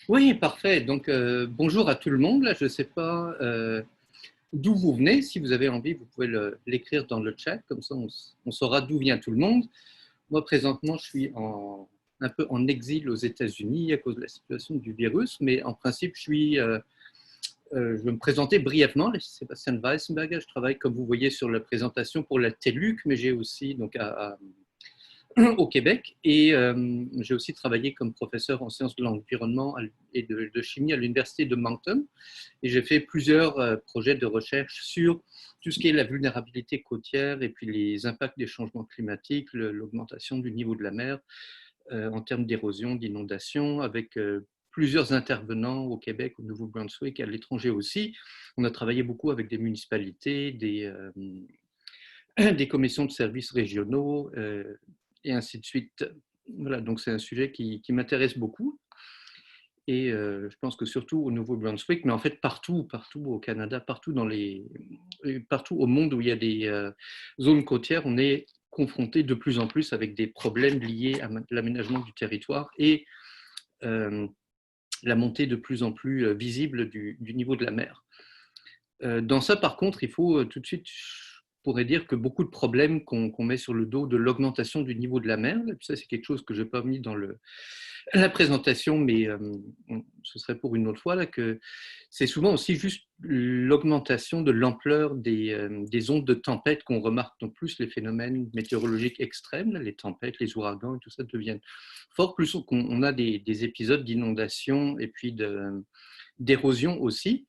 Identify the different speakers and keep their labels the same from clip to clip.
Speaker 1: Oui, parfait. Donc, bonjour à tout le monde. Là, je ne sais pas d'où vous venez. Si vous avez envie, vous pouvez l'écrire dans le chat. Comme ça, on saura d'où vient tout le monde. Moi, présentement, je suis un peu en exil aux États-Unis à cause de la situation du virus. Mais en principe, je vais me présenter brièvement. Je suis Sébastien Weissenberger. Je travaille, comme vous voyez sur la présentation, pour la TELUC, mais j'ai aussi donc, au Québec. Et j'ai aussi travaillé comme professeur en sciences de l'environnement et de chimie à l'université de Moncton. Et j'ai fait plusieurs projets de recherche sur tout ce qui est la vulnérabilité côtière et puis les impacts des changements climatiques, l'augmentation du niveau de la mer en termes d'érosion, d'inondation, avec plusieurs intervenants au Québec, au Nouveau-Brunswick et à l'étranger aussi. On a travaillé beaucoup avec des municipalités, des commissions de services régionaux et ainsi de suite. Voilà, donc c'est un sujet qui m'intéresse beaucoup. Et je pense que surtout au Nouveau-Brunswick, mais en fait partout au Canada, partout au monde où il y a des zones côtières, on est confronté de plus en plus avec des problèmes liés à l'aménagement du territoire et euh, la montée de plus en plus visible du niveau de la mer. Dans ça, par contre, il faut tout de suite, je pourrais dire que beaucoup de problèmes qu'on met sur le dos de l'augmentation du niveau de la mer, et puis ça c'est quelque chose que je n'ai pas mis dans la présentation, mais ce serait pour une autre fois, là, que c'est souvent aussi juste l'augmentation de l'ampleur des ondes de tempête qu'on remarque. Donc plus les phénomènes météorologiques extrêmes, là, les tempêtes, les ouragans et tout ça deviennent forts, plus on a des épisodes d'inondation et puis d'érosion aussi.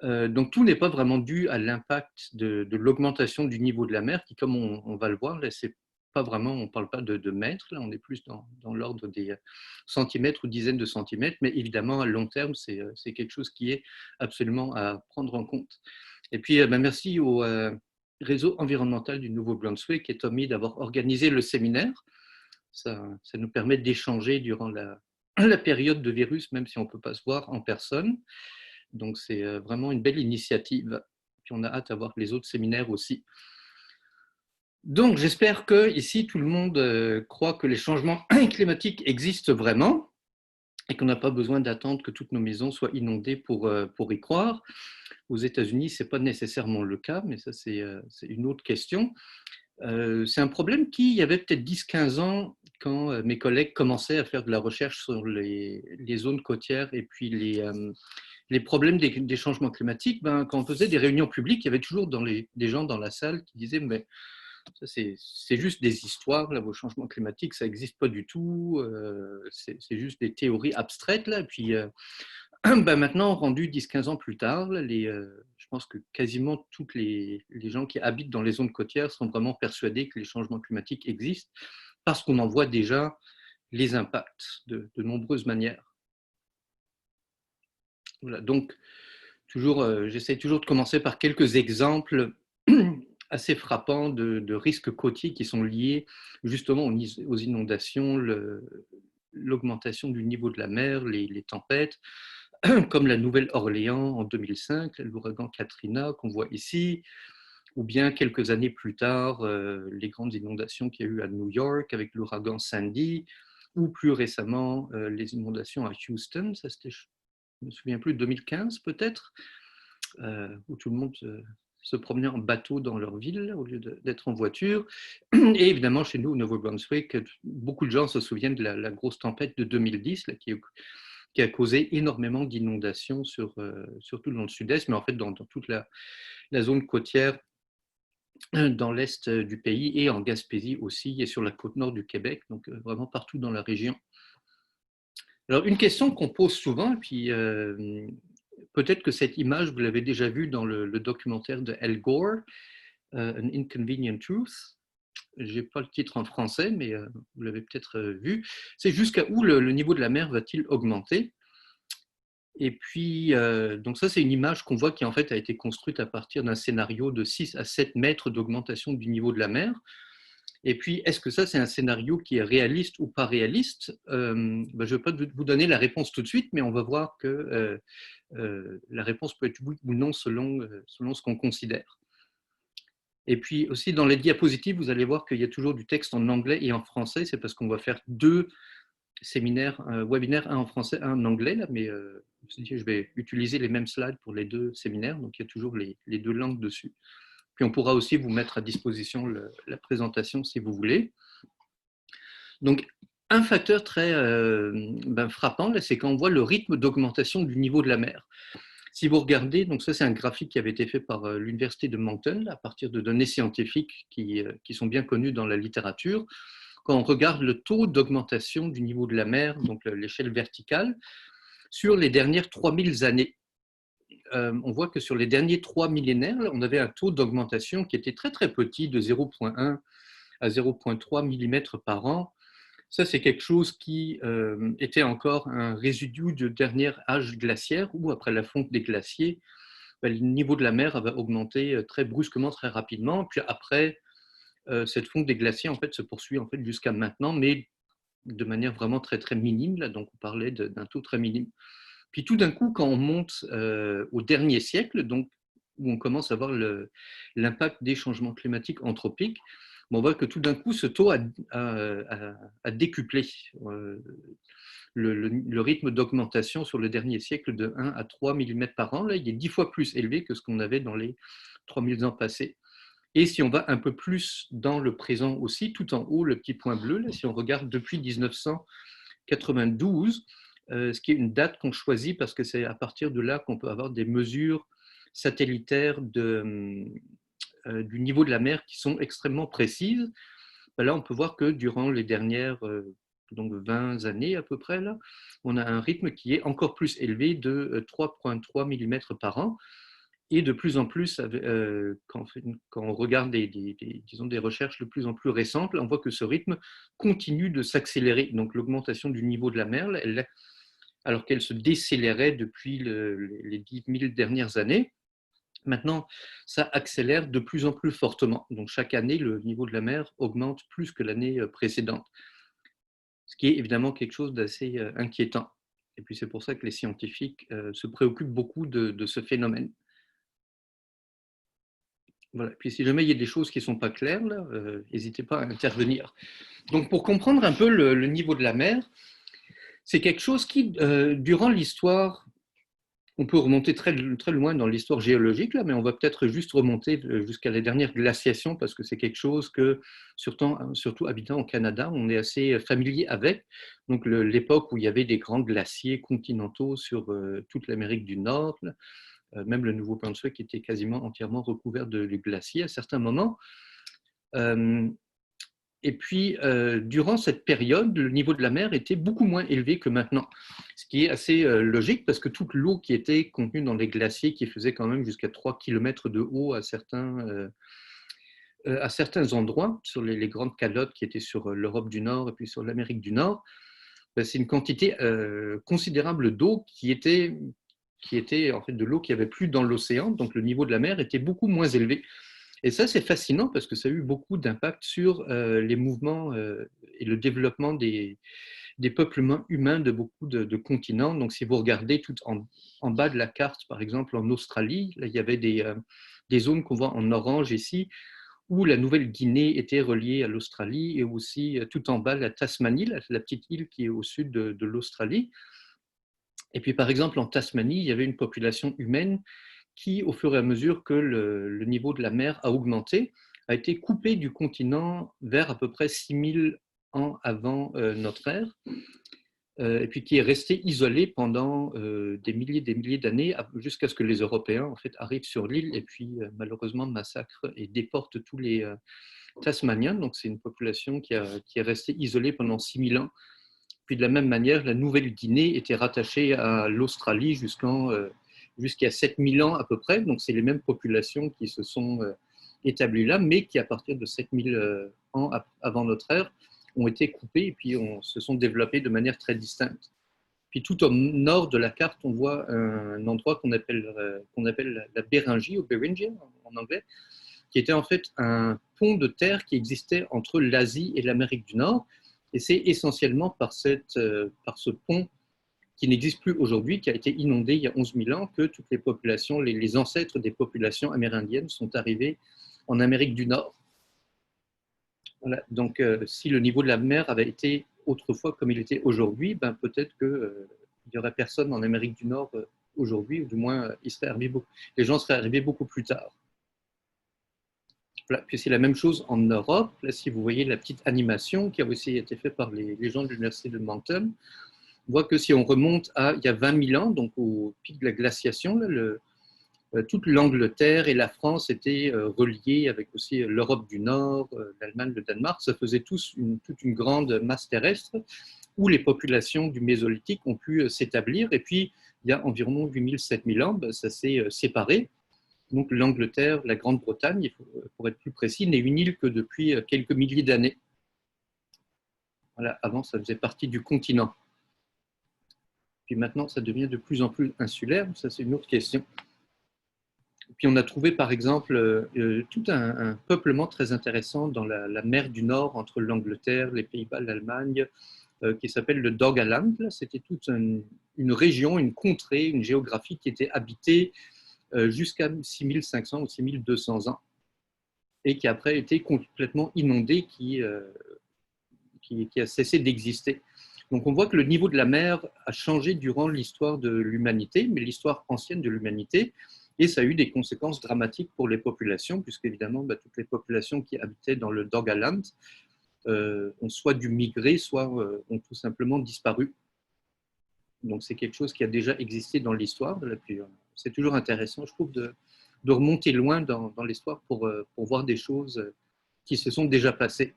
Speaker 1: Donc tout n'est pas vraiment dû à l'impact de l'augmentation du niveau de la mer, qui, comme on va le voir, là, c'est pas vraiment, on ne parle pas de mètres, là, on est plus dans l'ordre des centimètres ou dizaines de centimètres, mais évidemment, à long terme, c'est quelque chose qui est absolument à prendre en compte. Et puis, merci au réseau environnemental du Nouveau-Brunswick et Tommy d'avoir organisé le séminaire. Ça nous permet d'échanger durant la période de virus, même si on ne peut pas se voir en personne. Donc, c'est vraiment une belle initiative. Puis, on a hâte d'avoir les autres séminaires aussi. Donc, j'espère que ici, tout le monde croit que les changements climatiques existent vraiment et qu'on n'a pas besoin d'attendre que toutes nos maisons soient inondées pour y croire. Aux États-Unis, ce n'est pas nécessairement le cas, mais ça, c'est une autre question. C'est un problème qui, il y avait peut-être 10-15 ans, quand mes collègues commençaient à faire de la recherche sur les zones côtières et puis les problèmes des changements climatiques, quand on faisait des réunions publiques, il y avait toujours des gens dans la salle qui disaient mais ça, c'est juste des histoires, là, vos changements climatiques, ça n'existe pas du tout, c'est juste des théories abstraites. Là. Et puis maintenant, rendu 10-15 ans plus tard, là, je pense que quasiment tous les gens qui habitent dans les zones côtières sont vraiment persuadés que les changements climatiques existent parce qu'on en voit déjà les impacts de nombreuses manières. Voilà, donc, j'essaie toujours de commencer par quelques exemples assez frappants de risques côtiers qui sont liés justement aux inondations, l'augmentation du niveau de la mer, les tempêtes, comme la Nouvelle-Orléans en 2005, l'ouragan Katrina qu'on voit ici, ou bien quelques années plus tard, les grandes inondations qu'il y a eu à New York avec l'ouragan Sandy, ou plus récemment les inondations à Houston, ça c'était, je ne me souviens plus, 2015 peut-être, où tout le monde se promenait en bateau dans leur ville au lieu d'être en voiture. Et évidemment, chez nous, au Nouveau-Brunswick, beaucoup de gens se souviennent de la grosse tempête de 2010 là, qui a causé énormément d'inondations, surtout dans le sud-est, mais en fait dans toute la zone côtière dans l'est du pays et en Gaspésie aussi, et sur la côte nord du Québec, donc vraiment partout dans la région. Alors, une question qu'on pose souvent, et puis peut-être que cette image, vous l'avez déjà vue dans le documentaire de Al Gore, An Inconvenient Truth. Je n'ai pas le titre en français, mais vous l'avez peut-être vu. C'est jusqu'à où le niveau de la mer va-t-il augmenter? Et puis, donc ça, c'est une image qu'on voit qui en fait a été construite à partir d'un scénario de 6 à 7 mètres d'augmentation du niveau de la mer. Et puis, est-ce que ça, c'est un scénario qui est réaliste ou pas réaliste? Je ne vais pas vous donner la réponse tout de suite, mais on va voir que la réponse peut être oui ou non selon ce qu'on considère. Et puis aussi, dans les diapositives, vous allez voir qu'il y a toujours du texte en anglais et en français. C'est parce qu'on va faire deux séminaire, un webinaire, un en français, un en anglais, là, mais je me suis dit, je vais utiliser les mêmes slides pour les deux séminaires, donc il y a toujours les deux langues dessus. Puis on pourra aussi vous mettre à disposition la présentation si vous voulez. Donc, un facteur très frappant, c'est quand on voit le rythme d'augmentation du niveau de la mer. Si vous regardez, donc ça c'est un graphique qui avait été fait par l'université de Moncton à partir de données scientifiques qui sont bien connues dans la littérature. Quand on regarde le taux d'augmentation du niveau de la mer, donc l'échelle verticale, sur les dernières 3000 années, on voit que sur les derniers 3 millénaires, on avait un taux d'augmentation qui était très très petit, de 0,1 à 0,3 mm par an. Ça, c'est quelque chose qui était encore un résidu du dernier âge glaciaire où, après la fonte des glaciers, le niveau de la mer avait augmenté très brusquement, très rapidement. Puis après, cette fonte des glaciers en fait, se poursuit en fait, jusqu'à maintenant, mais de manière vraiment très, très minime. Là, donc, on parlait d'un taux très minime. Puis tout d'un coup, quand on monte au dernier siècle, donc, où on commence à voir l'impact des changements climatiques anthropiques, on voit que tout d'un coup, ce taux a décuplé. Le rythme d'augmentation sur le dernier siècle de 1 à 3 mm par an, là, il est 10 fois plus élevé que ce qu'on avait dans les 3000 ans passés. Et si on va un peu plus dans le présent aussi, tout en haut, le petit point bleu, là, si on regarde depuis 1992, ce qui est une date qu'on choisit parce que c'est à partir de là qu'on peut avoir des mesures satellitaires du niveau de la mer qui sont extrêmement précises. Là, on peut voir que durant les dernières donc 20 années à peu près, là, on a un rythme qui est encore plus élevé de 3,3 mm par an. Et de plus en plus, quand on regarde disons des recherches de plus en plus récentes, on voit que ce rythme continue de s'accélérer. Donc l'augmentation du niveau de la mer, alors qu'elle se décélérait depuis les 10 000 dernières années, maintenant, ça accélère de plus en plus fortement. Donc chaque année, le niveau de la mer augmente plus que l'année précédente, ce qui est évidemment quelque chose d'assez inquiétant. Et puis c'est pour ça que les scientifiques se préoccupent beaucoup de ce phénomène. Voilà. Puis si jamais il y a des choses qui ne sont pas claires, n'hésitez pas à intervenir. Donc pour comprendre un peu le niveau de la mer, c'est quelque chose qui, durant l'histoire, on peut remonter très, très loin dans l'histoire géologique, là, mais on va peut-être juste remonter jusqu'à la dernière glaciation, parce que c'est quelque chose que, surtout habitant au Canada, on est assez familier avec. Donc l'époque où il y avait des grands glaciers continentaux sur toute l'Amérique du Nord, même le Nouveau-Brunswick était quasiment entièrement recouvert de glaciers à certains moments. Et puis, durant cette période, le niveau de la mer était beaucoup moins élevé que maintenant, ce qui est assez logique parce que toute l'eau qui était contenue dans les glaciers, qui faisait quand même jusqu'à 3 km de haut à certains endroits, sur les grandes calottes qui étaient sur l'Europe du Nord et puis sur l'Amérique du Nord, c'est une quantité considérable d'eau qui était en fait de l'eau qui avait plus dans l'océan, donc le niveau de la mer était beaucoup moins élevé. Et ça, c'est fascinant parce que ça a eu beaucoup d'impact sur les mouvements et le développement des peuplements humains de beaucoup de continents. Donc, si vous regardez tout en bas de la carte, par exemple en Australie, là, il y avait des zones qu'on voit en orange ici, où la Nouvelle-Guinée était reliée à l'Australie, et aussi tout en bas la Tasmanie, la petite île qui est au sud de l'Australie. Et puis, par exemple, en Tasmanie, il y avait une population humaine qui, au fur et à mesure que le niveau de la mer a augmenté, a été coupée du continent vers à peu près 6000 ans avant notre ère, et puis qui est restée isolée pendant des milliers d'années, jusqu'à ce que les Européens en fait, arrivent sur l'île et puis malheureusement massacrent et déportent tous les Tasmaniens. Donc c'est une population qui est restée isolée pendant 6000 ans. Puis de la même manière, la Nouvelle-Guinée était rattachée à l'Australie jusqu'à 7000 ans à peu près. Donc c'est les mêmes populations qui se sont établies là, mais qui à partir de 7000 ans avant notre ère ont été coupées et puis se sont développées de manière très distincte. Puis tout au nord de la carte, on voit un endroit qu'on appelle la Béringie, ou Beringia en anglais, qui était en fait un pont de terre qui existait entre l'Asie et l'Amérique du Nord. Et c'est essentiellement par ce pont qui n'existe plus aujourd'hui, qui a été inondé il y a 11 000 ans, que toutes les populations, les ancêtres des populations amérindiennes sont arrivés en Amérique du Nord. Voilà. Donc, si le niveau de la mer avait été autrefois comme il était aujourd'hui, ben, peut-être qu'il n'y aurait personne en Amérique du Nord aujourd'hui, ou du moins les gens seraient arrivés beaucoup plus tard. Voilà. Puis c'est la même chose en Europe. Là, si vous voyez la petite animation qui a aussi été faite par les gens de l'université de Mountain, on voit que si on remonte à il y a 20 000 ans, donc au pic de la glaciation, là, toute l'Angleterre et la France étaient reliées avec aussi l'Europe du Nord, l'Allemagne, le Danemark. Ça faisait toute une grande masse terrestre où les populations du Mésolithique ont pu s'établir. Et puis, il y a environ 8 000, 7 000 ans, ben, ça s'est séparé. Donc l'Angleterre, la Grande-Bretagne, pour être plus précis, n'est une île que depuis quelques milliers d'années. Voilà, avant, ça faisait partie du continent. Puis maintenant, ça devient de plus en plus insulaire. Ça, c'est une autre question. Puis on a trouvé, par exemple, tout un peuplement très intéressant dans la mer du Nord, entre l'Angleterre, les Pays-Bas, l'Allemagne, qui s'appelle le Doggerland. C'était toute une région, une contrée, une géographie qui était habitée jusqu'à 6500 ou 6200 ans, et qui après a été complètement inondée, qui a cessé d'exister. Donc on voit que le niveau de la mer a changé durant l'histoire de l'humanité, mais l'histoire ancienne de l'humanité, et ça a eu des conséquences dramatiques pour les populations, puisqu'évidemment, toutes les populations qui habitaient dans le Doggerland ont soit dû migrer, soit ont tout simplement disparu. Donc c'est quelque chose qui a déjà existé dans l'histoire. C'est toujours intéressant, je trouve, de remonter loin dans l'histoire pour voir des choses qui se sont déjà passées.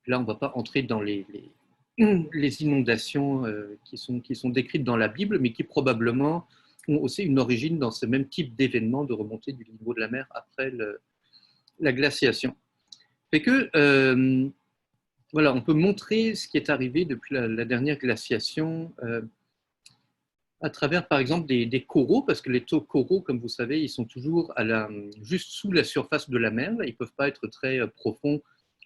Speaker 1: Là, on ne va pas entrer dans les inondations qui sont décrites dans la Bible, mais qui probablement ont aussi une origine dans ce même type d'événement de remontée du niveau de la mer après la glaciation. Fait que, voilà, on peut montrer ce qui est arrivé depuis la dernière glaciation à travers, par exemple, des coraux, parce que les coraux, comme vous savez, ils sont toujours juste sous la surface de la mer. Ils ne peuvent pas être très profonds,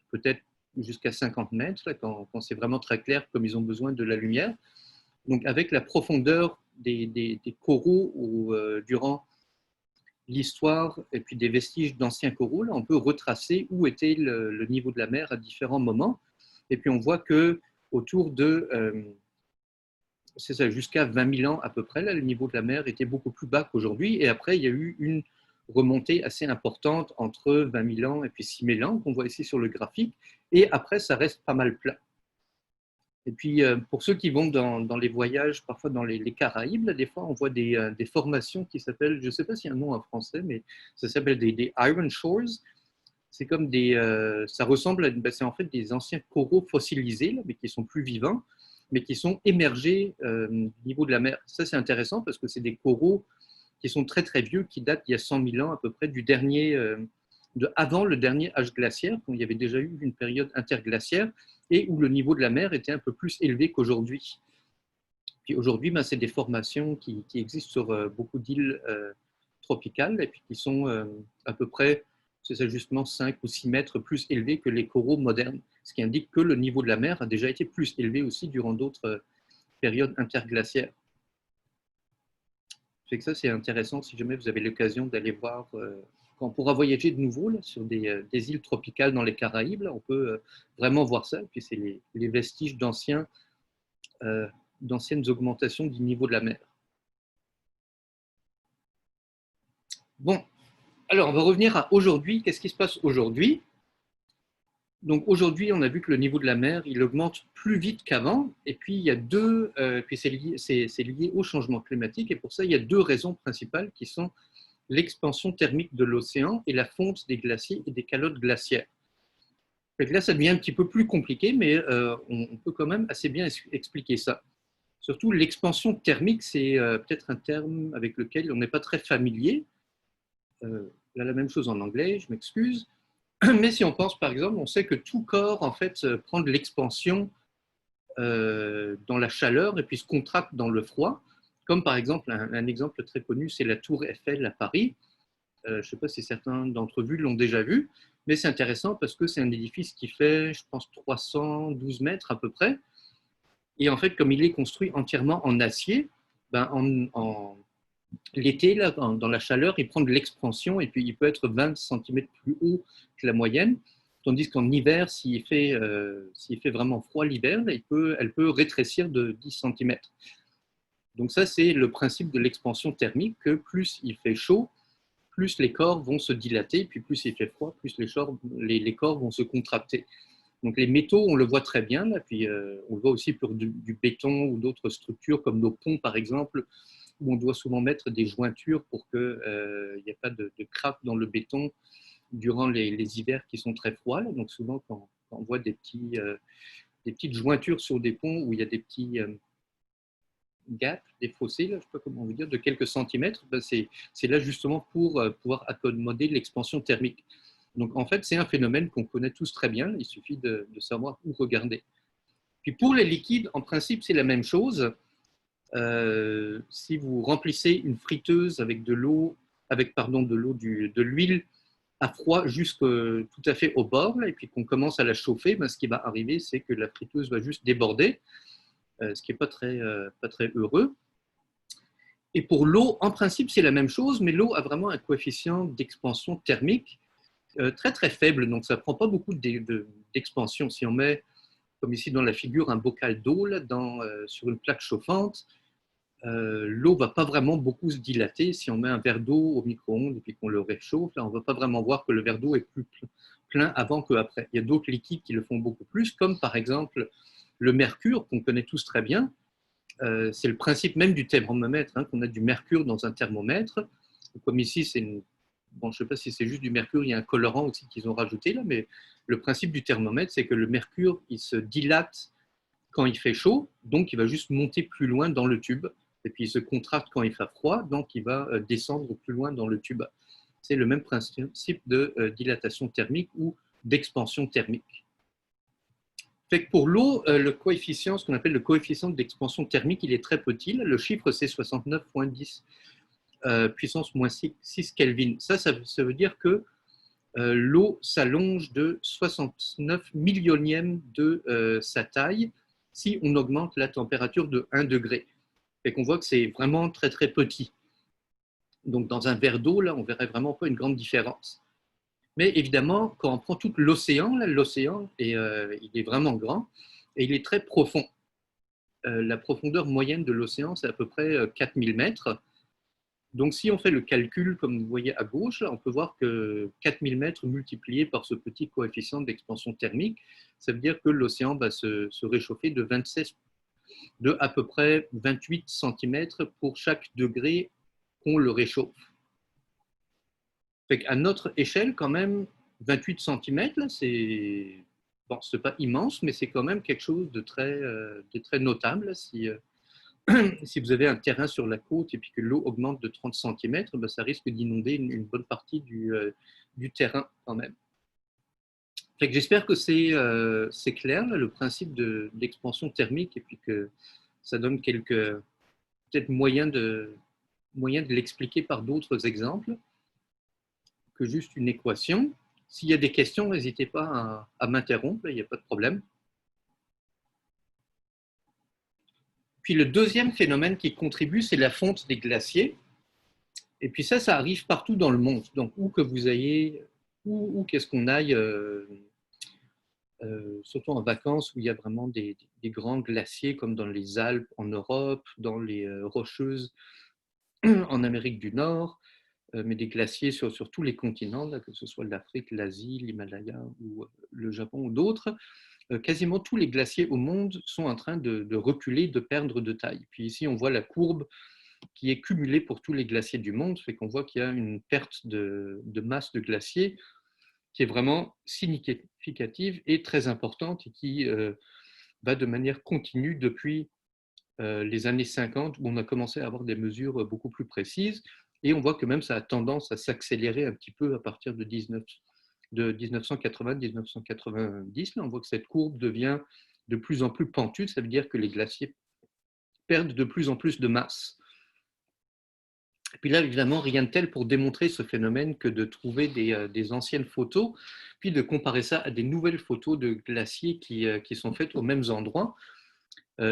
Speaker 1: peut-être jusqu'à 50 mètres, là, quand c'est vraiment très clair, comme ils ont besoin de la lumière. Donc, avec la profondeur des coraux durant l'histoire et puis des vestiges d'anciens coraux, là, on peut retracer où était le niveau de la mer à différents moments. Et puis, on voit que autour de c'est ça, jusqu'à 20 000 ans à peu près, là, le niveau de la mer était beaucoup plus bas qu'aujourd'hui. Et après, il y a eu une remontée assez importante entre 20 000 ans et puis 6 000 ans, qu'on voit ici sur le graphique. Et après, ça reste pas mal plat. Et puis, pour ceux qui vont dans les voyages, parfois dans les Caraïbes, là, des fois, on voit des formations qui s'appellent, je ne sais pas s'il y a un nom en français, mais ça s'appelle des Iron Shores. C'est comme ça ressemble c'est en fait des anciens coraux fossilisés, là, mais qui sont plus vivants, mais qui sont émergés du niveau de la mer. Ça, c'est intéressant parce que c'est des coraux qui sont très très vieux, qui datent il y a 100 000 ans à peu près avant le dernier âge glaciaire, quand il y avait déjà eu une période interglaciaire et où le niveau de la mer était un peu plus élevé qu'aujourd'hui. Puis aujourd'hui, c'est des formations qui existent sur beaucoup d'îles tropicales et puis qui sont à peu près, c'est justement 5 ou 6 mètres plus élevés que les coraux modernes, ce qui indique que le niveau de la mer a déjà été plus élevé aussi durant d'autres périodes interglaciaires. C'est que ça, c'est intéressant si jamais vous avez l'occasion d'aller voir, quand on pourra voyager de nouveau là, sur des îles tropicales dans les Caraïbes, là, on peut vraiment voir ça. Et puis c'est les vestiges d'anciennes augmentations du niveau de la mer. Bon, alors on va revenir à aujourd'hui. Qu'est-ce qui se passe aujourd'hui? Donc aujourd'hui, on a vu que le niveau de la mer, il augmente plus vite qu'avant. Et puis il y a puis c'est lié au changement climatique. Et pour ça, il y a deux raisons principales qui sont l'expansion thermique de l'océan et la fonte des glaciers et des calottes glaciaires. Donc là, ça devient un petit peu plus compliqué, mais on peut quand même assez bien expliquer ça. Surtout, l'expansion thermique, c'est peut-être un terme avec lequel on n'est pas très familier. Là, la même chose en anglais, je m'excuse. Mais si on pense, par exemple, on sait que tout corps, en fait, prend de l'expansion dans la chaleur et puis se contracte dans le froid. Comme par exemple, un exemple très connu, c'est la tour Eiffel à Paris. Je ne sais pas si certains d'entre vous l'ont déjà vu, mais c'est intéressant parce que c'est un édifice qui fait, je pense, 312 mètres à peu près. Et en fait, comme il est construit entièrement en acier, l'été, dans la chaleur, il prend de l'expansion et puis il peut être 20 cm plus haut que la moyenne. Tandis qu'en hiver, s'il fait vraiment froid l'hiver, elle peut rétrécir de 10 cm. Donc ça, c'est le principe de l'expansion thermique, que plus il fait chaud, plus les corps vont se dilater, puis plus il fait froid, plus les corps vont se contracter. Donc les métaux, on le voit très bien, là, puis on le voit aussi pour du béton ou d'autres structures comme nos ponts par exemple, où on doit souvent mettre des jointures pour qu'il n'y ait pas de craque dans le béton durant les hivers qui sont très froids. Là. Donc souvent quand on voit des petites jointures sur des ponts où il y a des petits gaps, des fossés, là, je ne sais pas comment on veut dire, de quelques centimètres, ben c'est là justement pour pouvoir accommoder l'expansion thermique. Donc en fait, c'est un phénomène qu'on connaît tous très bien, il suffit de savoir où regarder. Puis pour les liquides, en principe, c'est la même chose. Si vous remplissez une friteuse avec de l'eau, de l'huile à froid jusque tout à fait au bord, et puis qu'on commence à la chauffer, ben, ce qui va arriver, c'est que la friteuse va juste déborder, ce qui n'est pas très heureux. Et pour l'eau, en principe, c'est la même chose, mais l'eau a vraiment un coefficient d'expansion thermique très très faible, donc ça ne prend pas beaucoup d'expansion. Si on met, comme ici dans la figure, un bocal d'eau sur une plaque chauffante, l'eau ne va pas vraiment beaucoup se dilater. Si on met un verre d'eau au micro-ondes et puis qu'on le réchauffe, là, on ne va pas vraiment voir que le verre d'eau est plus plein avant qu'après. Il y a d'autres liquides qui le font beaucoup plus, comme par exemple le mercure, qu'on connaît tous très bien. C'est le principe même du thermomètre, hein, qu'on a du mercure dans un thermomètre. Comme ici, je ne sais pas si c'est juste du mercure, il y a un colorant aussi qu'ils ont rajouté là, mais le principe du thermomètre, c'est que le mercure, il se dilate quand il fait chaud, donc il va juste monter plus loin dans le tube, et puis il se contracte quand il fait froid, donc il va descendre plus loin dans le tube. C'est le même principe de dilatation thermique ou d'expansion thermique. Fait que pour l'eau, le coefficient, ce qu'on appelle le coefficient d'expansion thermique, il est très petit. Le chiffre, c'est 69,10 puissance moins 6 Kelvin. Ça veut dire que l'eau s'allonge de 69 millionièmes de sa taille si on augmente la température de 1 degré. Fait qu'on voit que c'est vraiment très très petit. Donc dans un verre d'eau, là, on verrait vraiment pas une grande différence. Mais évidemment, quand on prend tout l'océan, il est vraiment grand et il est très profond. La profondeur moyenne de l'océan, c'est à peu près 4000 mètres. Donc, si on fait le calcul, comme vous voyez à gauche, là, on peut voir que 4000 mètres multiplié par ce petit coefficient d'expansion thermique, ça veut dire que l'océan va se réchauffer de à peu près 28 cm pour chaque degré qu'on le réchauffe. À notre échelle, quand même, 28 cm, c'est bon, pas immense, mais c'est quand même quelque chose de très notable. Si vous avez un terrain sur la côte et puis que l'eau augmente de 30 cm, ben, ça risque d'inonder une bonne partie du terrain quand même. J'espère que c'est clair, là, le principe d'expansion thermique, et puis que ça donne quelques peut-être moyens de l'expliquer par d'autres exemples que juste une équation. S'il y a des questions, n'hésitez pas à m'interrompre, il n'y a pas de problème. Puis le deuxième phénomène qui contribue, c'est la fonte des glaciers. Et puis ça arrive partout dans le monde. Donc où que vous ayez, où qu'est-ce qu'on aille, surtout en vacances où il y a vraiment des grands glaciers comme dans les Alpes en Europe, dans les Rocheuses en Amérique du Nord, mais des glaciers sur tous les continents, là, que ce soit l'Afrique, l'Asie, l'Himalaya ou le Japon ou d'autres. Quasiment tous les glaciers au monde sont en train de reculer, de perdre de taille. Puis ici, on voit la courbe qui est cumulée pour tous les glaciers du monde, fait qu'on voit qu'il y a une perte de masse de glaciers qui est vraiment significative et très importante et qui va de manière continue depuis les années 50 où on a commencé à avoir des mesures beaucoup plus précises et on voit que même ça a tendance à s'accélérer un petit peu à partir de 1980-1990. Là, on voit que cette courbe devient de plus en plus pentue, ça veut dire que les glaciers perdent de plus en plus de masse. Et puis là, évidemment, rien de tel pour démontrer ce phénomène que de trouver des anciennes photos, puis de comparer ça à des nouvelles photos de glaciers qui sont faites aux mêmes endroits.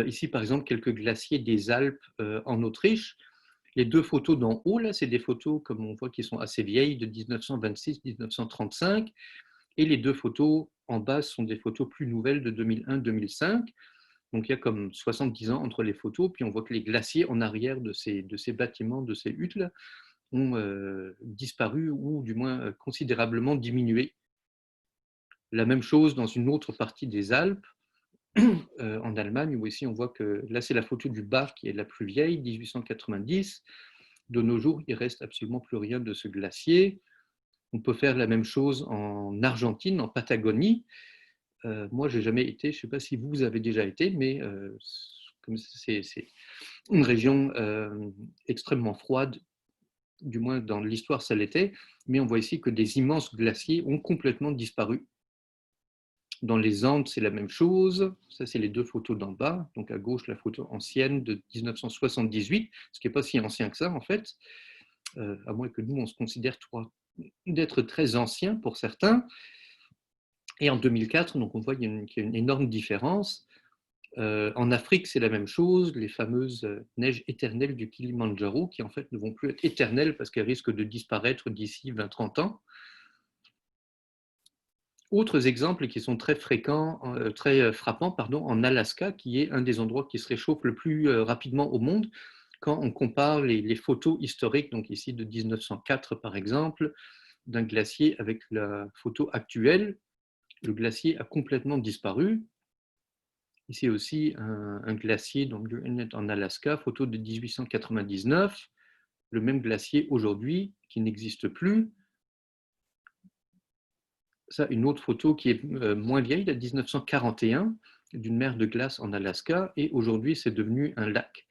Speaker 1: Ici, par exemple, quelques glaciers des Alpes en Autriche. Les deux photos d'en haut, là, c'est des photos, comme on voit, qui sont assez vieilles, de 1926-1935. Et les deux photos en bas sont des photos plus nouvelles de 2001-2005. Donc il y a comme 70 ans entre les photos, puis on voit que les glaciers en arrière de ces bâtiments, de ces huttes-là, ont disparu ou du moins considérablement diminué. La même chose dans une autre partie des Alpes, en Allemagne, où ici on voit que là c'est la photo du bas qui est la plus vieille, 1890. De nos jours, il ne reste absolument plus rien de ce glacier. On peut faire la même chose en Argentine, en Patagonie. Moi, je n'ai jamais été, je ne sais pas si vous avez déjà été, mais comme c'est une région extrêmement froide, du moins dans l'histoire ça l'était, mais on voit ici que des immenses glaciers ont complètement disparu. Dans les Andes, c'est la même chose. Ça, c'est les deux photos d'en bas. Donc à gauche, la photo ancienne de 1978, ce qui n'est pas si ancien que ça en fait, à moins que nous, on se considère d'être très ancien pour certains. Et en 2004, donc on voit qu'il y a une énorme différence. En Afrique, c'est la même chose, les fameuses neiges éternelles du Kilimandjaro, qui en fait ne vont plus être éternelles parce qu'elles risquent de disparaître d'ici 20-30 ans. Autres exemples qui sont très fréquents, très frappants, en Alaska, qui est un des endroits qui se réchauffe le plus rapidement au monde, quand on compare les photos historiques, donc ici de 1904 par exemple, d'un glacier avec la photo actuelle, le glacier a complètement disparu. Ici aussi un glacier donc, en Alaska, photo de 1899, le même glacier aujourd'hui qui n'existe plus. Ça, une autre photo qui est moins vieille, de 1941, d'une mer de glace en Alaska, et aujourd'hui c'est devenu un lac.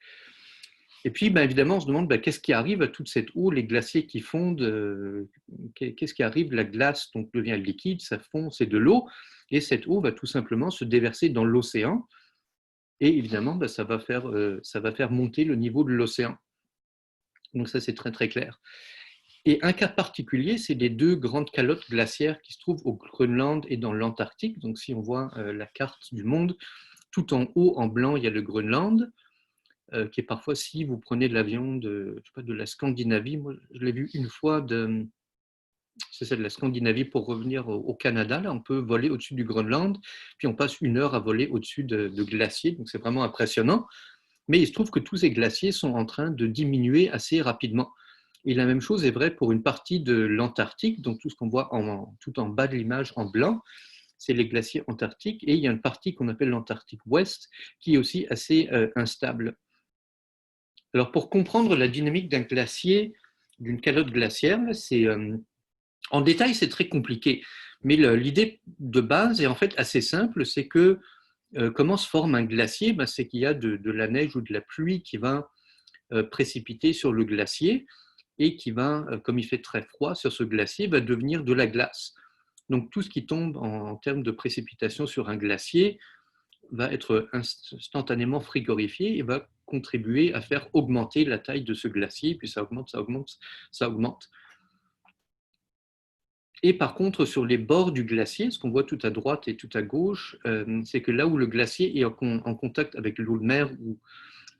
Speaker 1: Et puis, évidemment, on se demande qu'est-ce qui arrive à toute cette eau, les glaciers qui fondent, qu'est-ce qui arrive, la glace donc, devient liquide, ça fond, c'est de l'eau, et cette eau va tout simplement se déverser dans l'océan, et évidemment, ça va faire monter le niveau de l'océan. Donc ça, c'est très très clair. Et un cas particulier, c'est les deux grandes calottes glaciaires qui se trouvent au Groenland et dans l'Antarctique. Donc si on voit la carte du monde, tout en haut, en blanc, il y a le Groenland, qui est parfois, si vous prenez l'avion de la Scandinavie, moi je l'ai vu une fois, c'est ça, de la Scandinavie pour revenir au Canada, là on peut voler au-dessus du Groenland, puis on passe 1 heure à voler au-dessus de glaciers, donc c'est vraiment impressionnant. Mais il se trouve que tous ces glaciers sont en train de diminuer assez rapidement. Et la même chose est vraie pour une partie de l'Antarctique, donc tout ce qu'on voit tout en bas de l'image en blanc, c'est les glaciers antarctiques, et il y a une partie qu'on appelle l'Antarctique Ouest, qui est aussi assez instable. Alors pour comprendre la dynamique d'un glacier, d'une calotte glaciaire, en détail c'est très compliqué, mais l'idée de base est en fait assez simple, c'est que comment se forme un glacier? C'est qu'il y a de la neige ou de la pluie qui va précipiter sur le glacier, et qui va, comme il fait très froid sur ce glacier, va devenir de la glace. Donc tout ce qui tombe en termes de précipitation sur un glacier va être instantanément frigorifié et va contribuer à faire augmenter la taille de ce glacier, puis ça augmente, ça augmente, ça augmente. Et par contre, sur les bords du glacier, ce qu'on voit tout à droite et tout à gauche, c'est que là où le glacier est en contact avec l'eau de mer, ou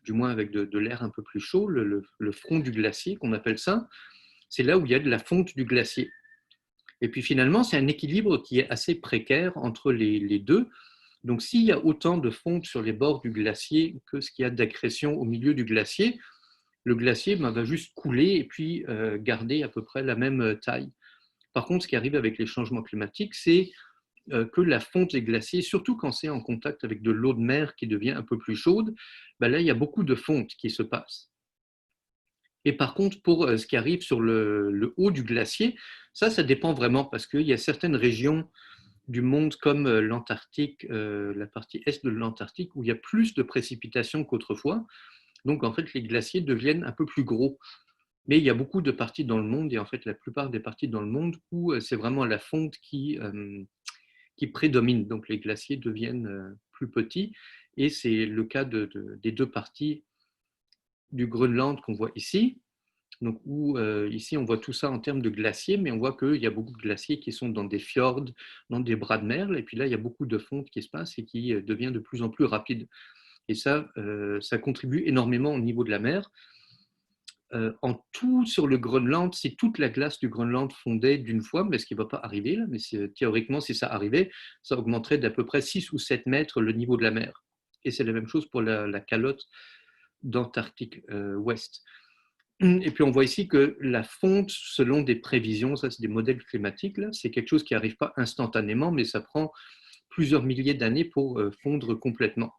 Speaker 1: du moins avec de l'air un peu plus chaud, le front du glacier qu'on appelle ça, c'est là où il y a de la fonte du glacier. Et puis finalement, c'est un équilibre qui est assez précaire entre les deux. Donc s'il y a autant de fonte sur les bords du glacier que ce qu'il y a d'accrétion au milieu du glacier, le glacier va juste couler et puis garder à peu près la même taille. Par contre, ce qui arrive avec les changements climatiques, c'est que la fonte des glaciers, surtout quand c'est en contact avec de l'eau de mer qui devient un peu plus chaude, là, il y a beaucoup de fonte qui se passe. Et par contre, pour ce qui arrive sur le haut du glacier, ça dépend vraiment, parce qu'il y a certaines régions du monde comme l'Antarctique, la partie est de l'Antarctique, où il y a plus de précipitations qu'autrefois. Donc en fait, les glaciers deviennent un peu plus gros. Mais il y a beaucoup de parties dans le monde, et en fait la plupart des parties dans le monde où c'est vraiment la fonte qui prédomine. Donc les glaciers deviennent plus petits, et c'est le cas des deux parties du Groenland qu'on voit ici. Donc où ici on voit tout ça en termes de glaciers, mais on voit qu'il y a beaucoup de glaciers qui sont dans des fjords, dans des bras de mer, et puis là il y a beaucoup de fonte qui se passe et qui devient de plus en plus rapide. Et ça contribue énormément au niveau de la mer. En tout, sur le Groenland, si toute la glace du Groenland fondait d'une fois, mais ce qui ne va pas arriver, là, mais théoriquement, si ça arrivait, ça augmenterait d'à peu près 6 ou 7 mètres le niveau de la mer. Et c'est la même chose pour la calotte d'Antarctique Ouest. Et puis on voit ici que la fonte, selon des prévisions, ça c'est des modèles climatiques, là, c'est quelque chose qui n'arrive pas instantanément, mais ça prend plusieurs milliers d'années pour fondre complètement.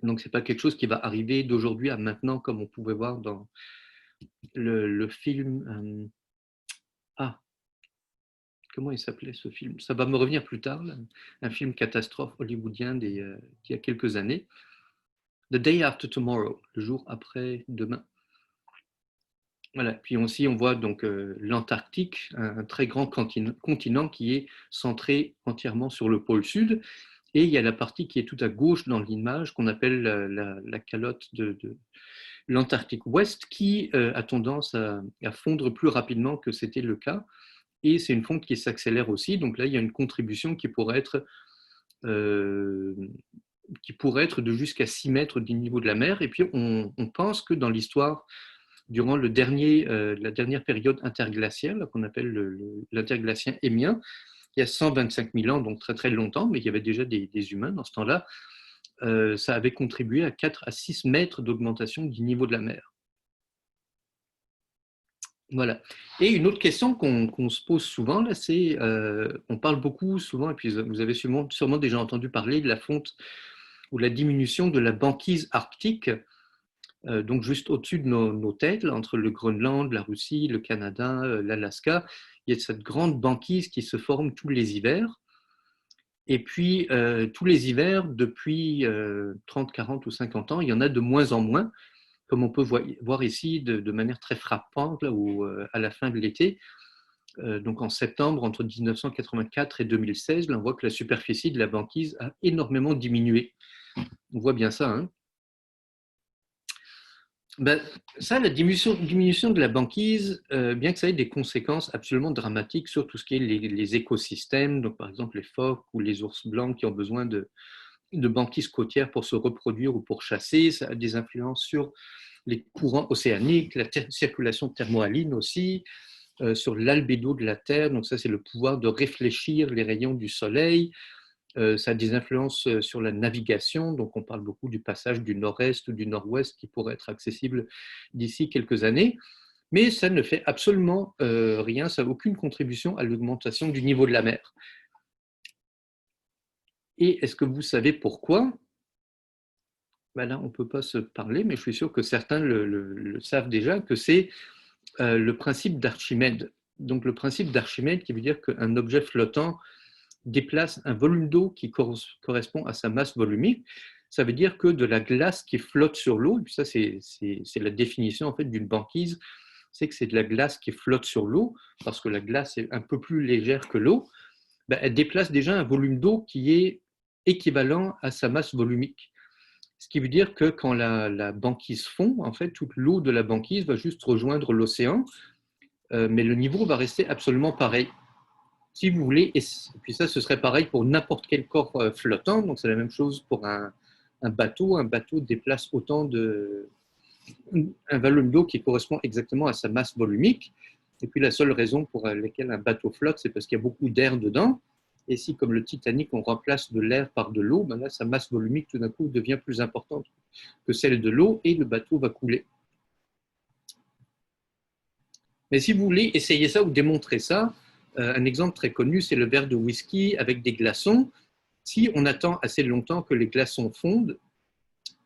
Speaker 1: Donc ce n'est pas quelque chose qui va arriver d'aujourd'hui à maintenant, comme on pouvait voir dans le film. Comment il s'appelait ce film? Ça va me revenir plus tard, là. Un film catastrophe hollywoodien d'il y a quelques années. The Day After Tomorrow, le jour après demain. Voilà. Puis aussi, on voit donc l'Antarctique, un très grand continent qui est centré entièrement sur le pôle sud. Et il y a la partie qui est tout à gauche dans l'image qu'on appelle la calotte de l'Antarctique Ouest qui a tendance à fondre plus rapidement que c'était le cas. Et c'est une fonte qui s'accélère aussi. Donc là, il y a une contribution qui pourrait être de jusqu'à 6 mètres du niveau de la mer. Et puis, on pense que dans l'histoire, durant la dernière période interglaciale, qu'on appelle l'interglacien émien, il y a 125 000 ans, donc très très longtemps, mais il y avait déjà des humains dans ce temps-là, ça avait contribué à 4 à 6 mètres d'augmentation du niveau de la mer. Voilà. Et une autre question qu'on se pose souvent, là, c'est, on parle beaucoup souvent, et puis vous avez sûrement déjà entendu parler de la fonte ou de la diminution de la banquise arctique, donc juste au-dessus de nos têtes, là, entre le Groenland, la Russie, le Canada, l'Alaska, il y a cette grande banquise qui se forme tous les hivers. Et puis, tous les hivers, depuis 30, 40 ou 50 ans, il y en a de moins en moins, comme on peut voir ici de manière très frappante, là, où, à la fin de l'été, donc en septembre, entre 1984 et 2016, là, on voit que la superficie de la banquise a énormément diminué. On voit bien ça, hein. Ben, ça, la diminution de la banquise, bien que ça ait des conséquences absolument dramatiques sur tout ce qui est les écosystèmes, donc par exemple les phoques ou les ours blancs qui ont besoin de banquises côtières pour se reproduire ou pour chasser, ça a des influences sur les courants océaniques, la circulation thermohaline aussi, sur l'albédo de la Terre, donc ça c'est le pouvoir de réfléchir les rayons du soleil. Ça a des influences sur la navigation, donc on parle beaucoup du passage du nord-est ou du nord-ouest qui pourrait être accessible d'ici quelques années, mais ça ne fait absolument rien, ça n'a aucune contribution à l'augmentation du niveau de la mer. Et est-ce que vous savez pourquoi? Ben là, on ne peut pas se parler, mais je suis sûr que certains le savent déjà, que c'est le principe d'Archimède. Donc le principe d'Archimède qui veut dire qu'un objet flottant déplace un volume d'eau qui correspond à sa masse volumique. Ça veut dire que de la glace qui flotte sur l'eau, et puis ça c'est la définition en fait d'une banquise, c'est que c'est de la glace qui flotte sur l'eau, parce que la glace est un peu plus légère que l'eau, ben, elle déplace déjà un volume d'eau qui est équivalent à sa masse volumique. Ce qui veut dire que quand la banquise fond, en fait, toute l'eau de la banquise va juste rejoindre l'océan, mais le niveau va rester absolument pareil. Si vous voulez, et puis ça, ce serait pareil pour n'importe quel corps flottant, donc c'est la même chose pour un bateau. Un bateau déplace un volume d'eau qui correspond exactement à sa masse volumique. Et puis la seule raison pour laquelle un bateau flotte, c'est parce qu'il y a beaucoup d'air dedans. Et si, comme le Titanic, on remplace de l'air par de l'eau, ben là, sa masse volumique, tout d'un coup, devient plus importante que celle de l'eau et le bateau va couler. Mais si vous voulez essayer ça ou démontrer ça, un exemple très connu, c'est le verre de whisky avec des glaçons. Si on attend assez longtemps que les glaçons fondent,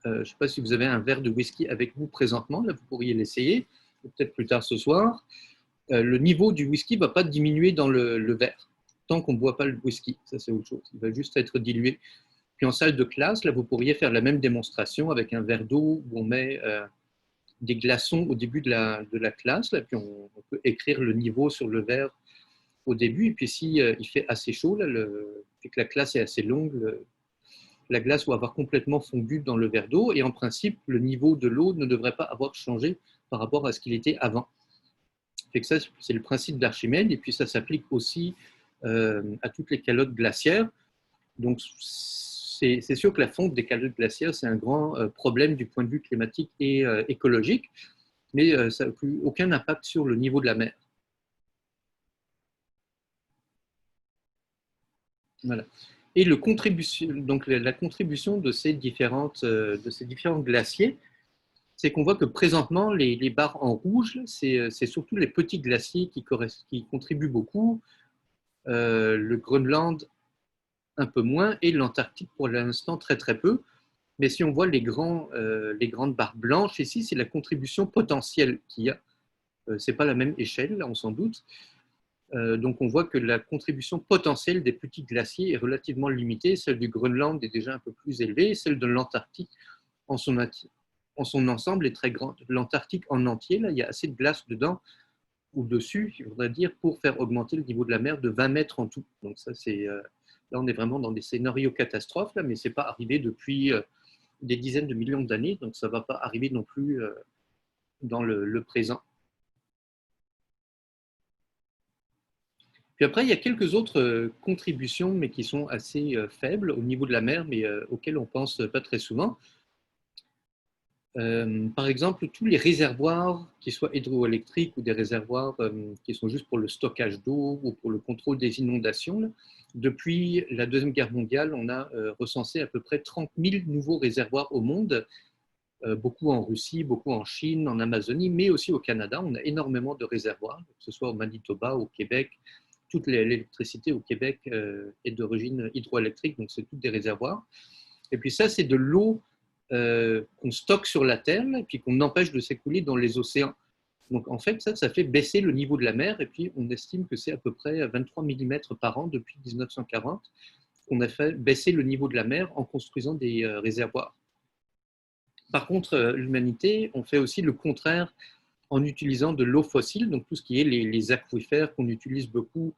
Speaker 1: je ne sais pas si vous avez un verre de whisky avec vous présentement, là vous pourriez l'essayer, peut-être plus tard ce soir. Le niveau du whisky ne va pas diminuer dans le verre, tant qu'on ne boit pas le whisky, ça c'est autre chose, il va juste être dilué. Puis en salle de classe, là vous pourriez faire la même démonstration avec un verre d'eau où on met des glaçons au début de la classe, là, puis on peut écrire le niveau sur le verre au début, et puis si il fait assez chaud, là, puis que la classe est assez longue, la glace va avoir complètement fondu dans le verre d'eau, et en principe, le niveau de l'eau ne devrait pas avoir changé par rapport à ce qu'il était avant. Fait que ça, c'est le principe d'Archimède, et puis ça s'applique aussi à toutes les calottes glaciaires. Donc, c'est sûr que la fonte des calottes glaciaires, c'est un grand problème du point de vue climatique et écologique. mais ça n'a aucun impact sur le niveau de la mer. Voilà. Et donc, la contribution de ces différents glaciers, c'est qu'on voit que présentement, les barres en rouge, c'est surtout les petits glaciers qui contribuent beaucoup, le Groenland un peu moins, et l'Antarctique pour l'instant très très peu. Mais si on voit les grandes barres blanches ici, c'est la contribution potentielle qu'il y a. Ce n'est pas la même échelle, là, on s'en doute. Donc on voit que la contribution potentielle des petits glaciers est relativement limitée. Celle du Groenland est déjà un peu plus élevée. Celle de l'Antarctique en son ensemble est très grande. L'Antarctique en entier, là, il y a assez de glace dedans ou dessus, je voudrais dire, pour faire augmenter le niveau de la mer de 20 mètres en tout. Donc ça, là, on est vraiment dans des scénarios catastrophes, là, mais ce n'est pas arrivé depuis des dizaines de millions d'années, donc ça ne va pas arriver non plus dans le présent. Puis après, il y a quelques autres contributions, mais qui sont assez faibles au niveau de la mer, mais auxquelles on ne pense pas très souvent. Par exemple, tous les réservoirs, qui soient hydroélectriques ou des réservoirs qui sont juste pour le stockage d'eau ou pour le contrôle des inondations, là, depuis la Deuxième Guerre mondiale, on a recensé à peu près 30 000 nouveaux réservoirs au monde, beaucoup en Russie, beaucoup en Chine, en Amazonie, mais aussi au Canada. On a énormément de réservoirs, que ce soit au Manitoba, au Québec. Toute l'électricité au Québec est d'origine hydroélectrique, donc c'est toutes des réservoirs. Et puis ça, c'est de l'eau qu'on stocke sur la Terre et puis qu'on empêche de s'écouler dans les océans. Donc en fait, ça fait baisser le niveau de la mer et puis on estime que c'est à peu près 23 mm par an depuis 1940 qu'on a fait baisser le niveau de la mer en construisant des réservoirs. Par contre, l'humanité, on fait aussi le contraire en utilisant de l'eau fossile, donc tout ce qui est les aquifères qu'on utilise beaucoup.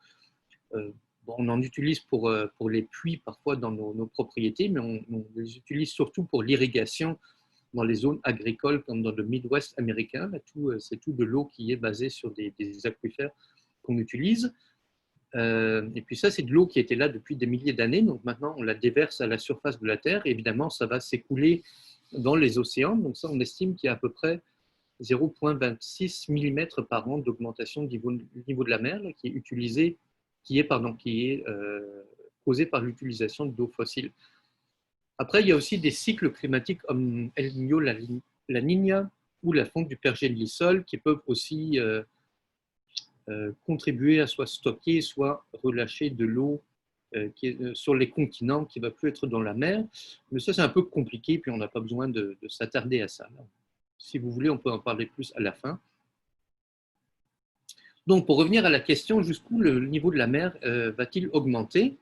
Speaker 1: Bon, on en utilise pour les puits parfois dans nos propriétés, mais on les utilise surtout pour l'irrigation dans les zones agricoles comme dans le Midwest américain. C'est tout de l'eau qui est basée sur des aquifères qu'on utilise. Et puis ça, c'est de l'eau qui était là depuis des milliers d'années. Donc maintenant, on la déverse à la surface de la Terre. Et évidemment, ça va s'écouler dans les océans. Donc ça, on estime qu'il y a à peu près 0,26 mm par an d'augmentation du niveau de la mer là, qui est causée par l'utilisation d'eau fossile. Après, il y a aussi des cycles climatiques comme El Niño, la Niña ou la fonte du pergélisol qui peuvent aussi contribuer à soit stocker, soit relâcher de l'eau qui est sur les continents, qui ne va plus être dans la mer. Mais ça, c'est un peu compliqué, puis on n'a pas besoin de s'attarder à ça. Si vous voulez, on peut en parler plus à la fin. Donc, pour revenir à la question, jusqu'où le niveau de la mer va-t-il augmenter?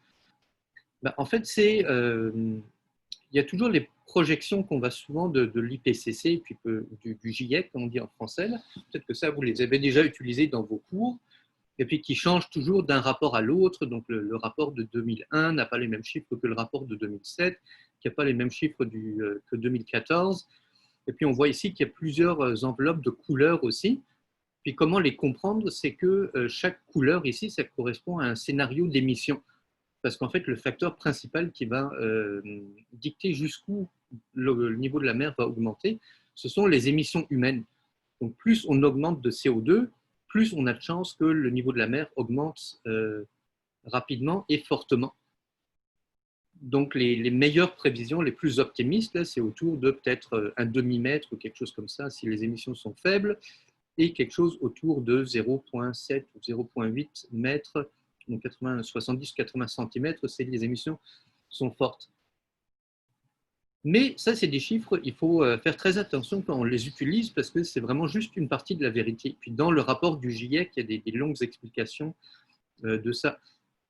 Speaker 1: Ben, en fait, il y a toujours les projections qu'on va souvent de l'IPCC, puis du GIEC, comme on dit en français. Peut-être que ça, vous les avez déjà utilisés dans vos cours, et puis qui changent toujours d'un rapport à l'autre. Donc, le rapport de 2001 n'a pas les mêmes chiffres que le rapport de 2007, qui n'a pas les mêmes chiffres que 2014. Et puis, on voit ici qu'il y a plusieurs enveloppes de couleurs aussi. Puis, comment les comprendre? C'est que chaque couleur ici, ça correspond à un scénario d'émission. Parce qu'en fait, le facteur principal qui va dicter jusqu'où le niveau de la mer va augmenter, ce sont les émissions humaines. Donc, plus on augmente de CO2, plus on a de chances que le niveau de la mer augmente rapidement et fortement. Donc, les meilleures prévisions, les plus optimistes, c'est autour de peut-être un demi-mètre ou quelque chose comme ça, si les émissions sont faibles, et quelque chose autour de 0,7 ou 0,8 mètres, donc 70-80 cm, si les émissions sont fortes. Mais ça, c'est des chiffres, il faut faire très attention quand on les utilise parce que c'est vraiment juste une partie de la vérité. Puis dans le rapport du GIEC, il y a des longues explications de ça.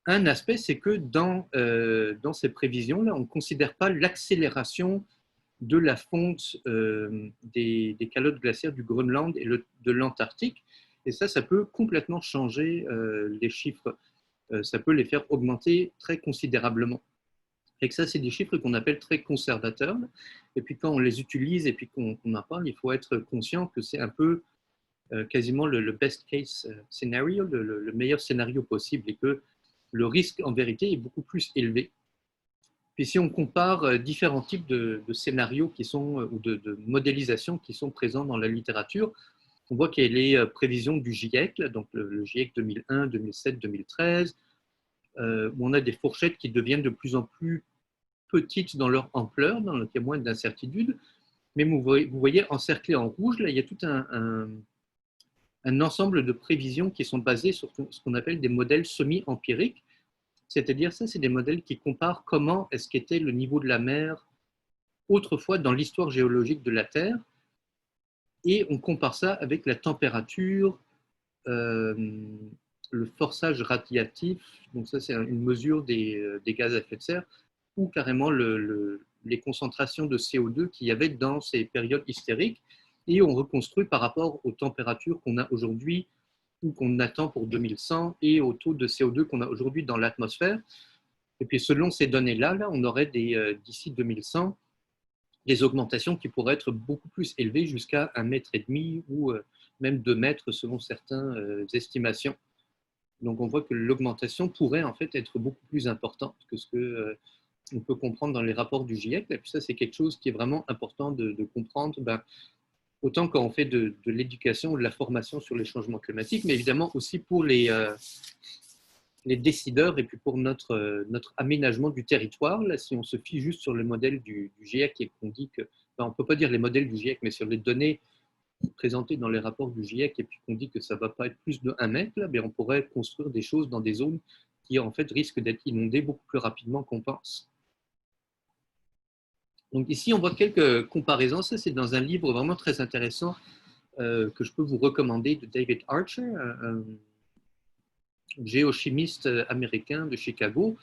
Speaker 1: Un aspect, c'est que dans ces prévisions-là, on ne considère pas l'accélération de la fonte des calottes glaciaires du Groenland et de l'Antarctique. Et ça peut complètement changer les chiffres. Ça peut les faire augmenter très considérablement. Et que ça, c'est des chiffres qu'on appelle très conservateurs. Et puis quand on les utilise et puis qu'on en parle, il faut être conscient que c'est un peu quasiment le best case scenario, le meilleur scénario possible, et que le risque en vérité est beaucoup plus élevé. Puis si on compare différents types de scénarios qui sont, ou de modélisation qui sont présents dans la littérature, On voit qu'il y a les prévisions du GIEC, donc le GIEC 2001, 2007, 2013, où on a des fourchettes qui deviennent de plus en plus petites dans leur ampleur, dans lequel il y a moins d'incertitudes. Mais vous voyez encerclé en rouge, là, il y a tout un ensemble de prévisions qui sont basées sur ce qu'on appelle des modèles semi-empiriques. C'est-à-dire, ça, c'est des modèles qui comparent comment est-ce qu'était le niveau de la mer autrefois dans l'histoire géologique de la Terre, et on compare ça avec la température, le forçage radiatif, donc ça c'est une mesure des gaz à effet de serre, ou carrément les concentrations de CO2 qu'il y avait dans ces périodes historiques, et on reconstruit par rapport aux températures qu'on a aujourd'hui ou qu'on attend pour 2100 et au taux de CO2 qu'on a aujourd'hui dans l'atmosphère. Et puis selon ces données-là, là, on aurait d'ici 2100 des augmentations qui pourraient être beaucoup plus élevées jusqu'à 1,5 mètre ou même 2 mètres selon certaines estimations. Donc on voit que l'augmentation pourrait en fait être beaucoup plus importante que ce que on peut comprendre dans les rapports du GIEC. Et puis ça, c'est quelque chose qui est vraiment important de comprendre, autant quand on fait de l'éducation ou de la formation sur les changements climatiques, mais évidemment aussi pour les décideurs et puis pour notre aménagement du territoire. Là, si on se fie juste sur le modèle du GIEC et qu'on dit que, on ne peut pas dire les modèles du GIEC, mais sur les données présentées dans les rapports du GIEC et puis qu'on dit que ça ne va pas être plus de 1 mètre, là, on pourrait construire des choses dans des zones qui en fait risquent d'être inondées beaucoup plus rapidement qu'on pense. Donc ici, on voit quelques comparaisons. Ça, c'est dans un livre vraiment très intéressant que je peux vous recommander de David Archer, un géochimiste américain de Chicago.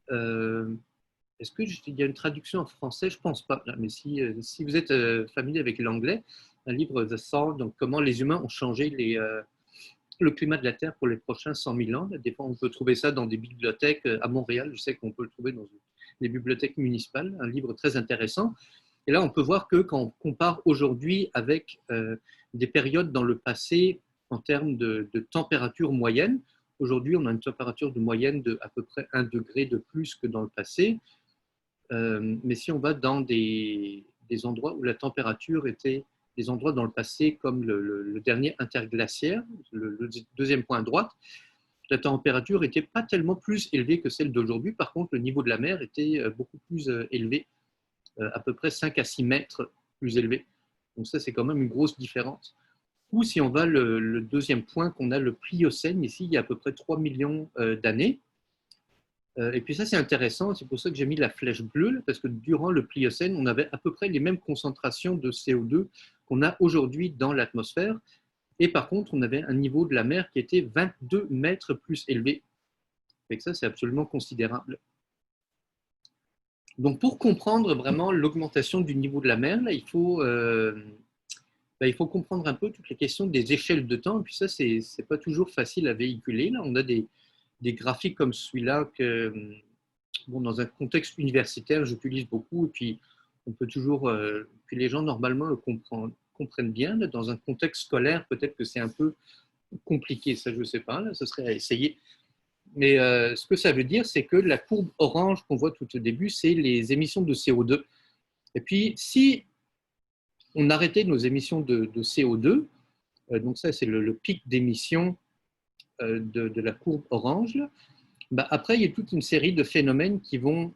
Speaker 1: Est-ce qu'il y a une traduction en français? Je ne pense pas. Mais si vous êtes familier avec l'anglais, un livre The Thaw, donc comment les humains ont changé le climat de la Terre pour les prochains 100 000 ans. Des fois, on peut trouver ça dans des bibliothèques à Montréal. Je sais qu'on peut le trouver dans les bibliothèques municipales. Un livre très intéressant. Et là, on peut voir que quand on compare aujourd'hui avec des périodes dans le passé en termes de température moyenne, aujourd'hui, on a une température de moyenne de à peu près 1 degré de plus que dans le passé. Mais si on va dans des endroits où la température était des endroits dans le passé comme le dernier interglaciaire, le deuxième point à droite, la température n'était pas tellement plus élevée que celle d'aujourd'hui. Par contre, le niveau de la mer était beaucoup plus élevé, à peu près 5 à 6 mètres plus élevé. Donc ça, c'est quand même une grosse différence. Ou si on va le deuxième point qu'on a, le Pliocène, ici, il y a à peu près 3 millions d'années. Et puis ça, c'est intéressant, c'est pour ça que j'ai mis la flèche bleue, parce que durant le Pliocène, on avait à peu près les mêmes concentrations de CO2 qu'on a aujourd'hui dans l'atmosphère. Et par contre, on avait un niveau de la mer qui était 22 mètres plus élevé. Et ça, c'est absolument considérable. Donc, pour comprendre vraiment l'augmentation du niveau de la mer, là, il faut comprendre un peu toutes les questions des échelles de temps. Et puis ça, c'est pas toujours facile à véhiculer. Là, on a des graphiques comme celui-là que, dans un contexte universitaire, j'utilise beaucoup. Et puis, on peut toujours, puis les gens normalement le comprennent bien. Là, dans un contexte scolaire, peut-être que c'est un peu compliqué. Ça, je ne sais pas. Là, ce serait à essayer. Mais ce que ça veut dire, c'est que la courbe orange qu'on voit tout au début, c'est les émissions de CO2. Et puis, si on arrêtait nos émissions de CO2, donc ça, c'est le pic d'émissions de la courbe orange, après, il y a toute une série de phénomènes qui vont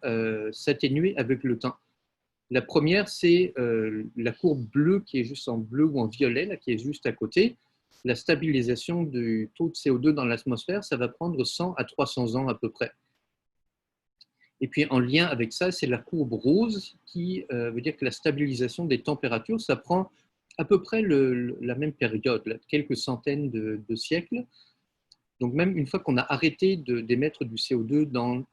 Speaker 1: s'atténuer avec le temps. La première, c'est la courbe bleue qui est juste en bleu ou en violet, là, qui est juste à côté. La stabilisation du taux de CO2 dans l'atmosphère, ça va prendre 100 à 300 ans à peu près. Et puis en lien avec ça, c'est la courbe rose qui veut dire que la stabilisation des températures, ça prend à peu près la même période, là, quelques centaines de siècles. Donc même une fois qu'on a arrêté d'émettre du CO2 dans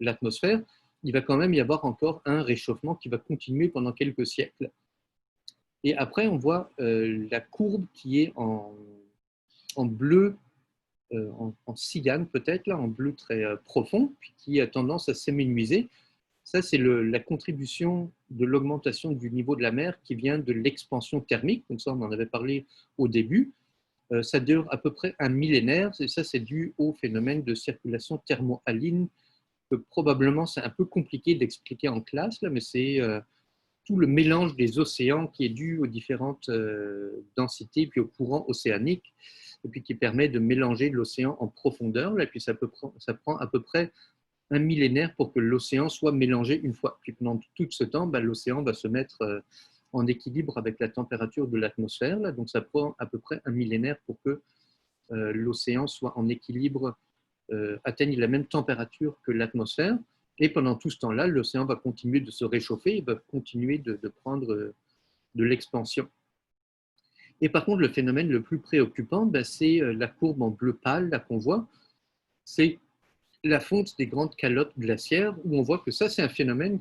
Speaker 1: l'atmosphère, il va quand même y avoir encore un réchauffement qui va continuer pendant quelques siècles. Et après, on voit la courbe qui est en bleu, en cyan peut-être, là, en bleu très profond, puis qui a tendance à s'amenuiser. Ça, c'est la contribution de l'augmentation du niveau de la mer qui vient de l'expansion thermique. Donc ça, on en avait parlé au début. Ça dure à peu près un millénaire, et ça, c'est dû au phénomène de circulation thermohaline, que probablement c'est un peu compliqué d'expliquer en classe, là, mais c'est tout le mélange des océans qui est dû aux différentes densités, puis aux courants océaniques, et puis qui permet de mélanger l'océan en profondeur. Et puis ça prend à peu près un millénaire pour que l'océan soit mélangé une fois. Puis pendant tout ce temps, l'océan va se mettre en équilibre avec la température de l'atmosphère. Donc ça prend à peu près un millénaire pour que l'océan soit en équilibre, atteigne la même température que l'atmosphère. Et pendant tout ce temps-là, l'océan va continuer de se réchauffer, il va continuer de prendre de l'expansion. Et par contre, le phénomène le plus préoccupant, c'est la courbe en bleu pâle qu'on voit. C'est la fonte des grandes calottes glaciaires, où on voit que ça, c'est un phénomène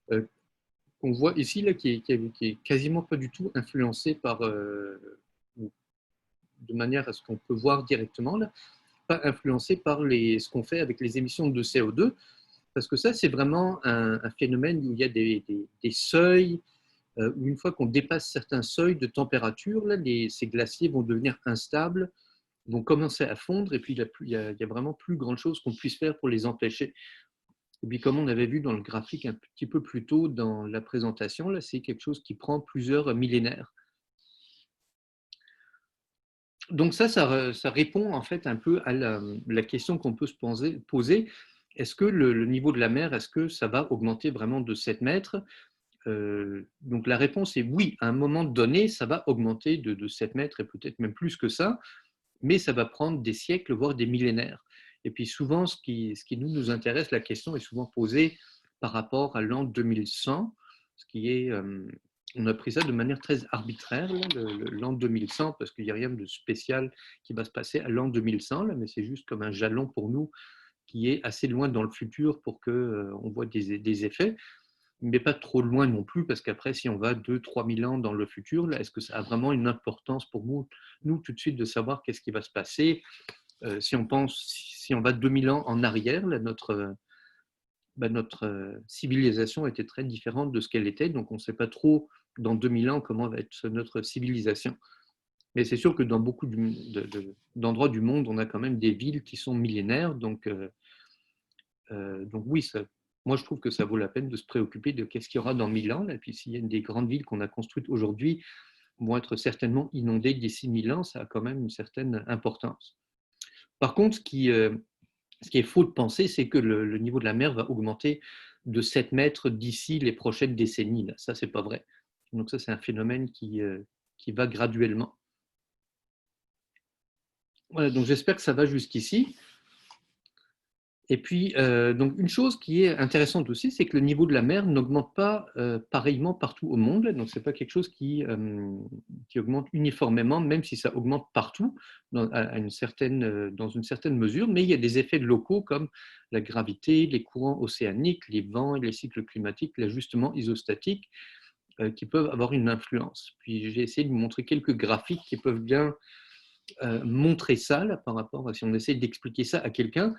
Speaker 1: qu'on voit ici, là, qui est quasiment pas du tout influencé par, de manière à ce qu'on peut voir directement, là, pas influencé par ce qu'on fait avec les émissions de CO2, parce que ça, c'est vraiment un phénomène où il y a des seuils, où une fois qu'on dépasse certains seuils de température, là, ces glaciers vont devenir instables, vont commencer à fondre, et puis il y a vraiment plus grand-chose qu'on puisse faire pour les empêcher. Et puis comme on avait vu dans le graphique un petit peu plus tôt dans la présentation, là, c'est quelque chose qui prend plusieurs millénaires. Donc ça répond en fait un peu à la question qu'on peut se poser. Est-ce que le niveau de la mer, est-ce que ça va augmenter vraiment de 7 mètres? Donc la réponse est oui, à un moment donné, ça va augmenter de 7 mètres et peut-être même plus que ça, mais ça va prendre des siècles, voire des millénaires. Et puis souvent, ce qui nous intéresse, la question est souvent posée par rapport à l'an 2100, ce qui est, on a pris ça de manière très arbitraire, l'an 2100, parce qu'il n'y a rien de spécial qui va se passer à l'an 2100, là, mais c'est juste comme un jalon pour nous qui est assez loin dans le futur pour qu'on voit des effets, mais pas trop loin non plus, parce qu'après, si on va 2-3 000 ans dans le futur, est-ce que ça a vraiment une importance pour nous tout de suite de savoir qu'est-ce qui va se passer? Si on va 2000 ans en arrière, là, notre civilisation était très différente de ce qu'elle était, donc on ne sait pas trop dans 2000 ans comment va être notre civilisation. Mais c'est sûr que dans beaucoup d'endroits du monde, on a quand même des villes qui sont millénaires, donc oui, moi je trouve que ça vaut la peine de se préoccuper de qu'est-ce qu'il y aura dans 1000 ans, et puis s'il y a une des grandes villes qu'on a construites aujourd'hui vont être certainement inondées d'ici 1000 ans, ça a quand même une certaine importance. Par contre, ce qui est faux de penser, c'est que le niveau de la mer va augmenter de 7 mètres d'ici les prochaines décennies. Là. Ça, c'est pas vrai. Donc ça, c'est un phénomène qui va graduellement. Voilà, donc j'espère que ça va jusqu'ici. Et puis, donc une chose qui est intéressante aussi, c'est que le niveau de la mer n'augmente pas pareillement partout au monde. Donc, ce n'est pas quelque chose qui augmente uniformément, même si ça augmente partout dans une certaine mesure. Mais il y a des effets locaux comme la gravité, les courants océaniques, les vents, les cycles climatiques, l'ajustement isostatique qui peuvent avoir une influence. Puis, j'ai essayé de vous montrer quelques graphiques qui peuvent bien montrer ça là, par rapport à si on essaie d'expliquer ça à quelqu'un.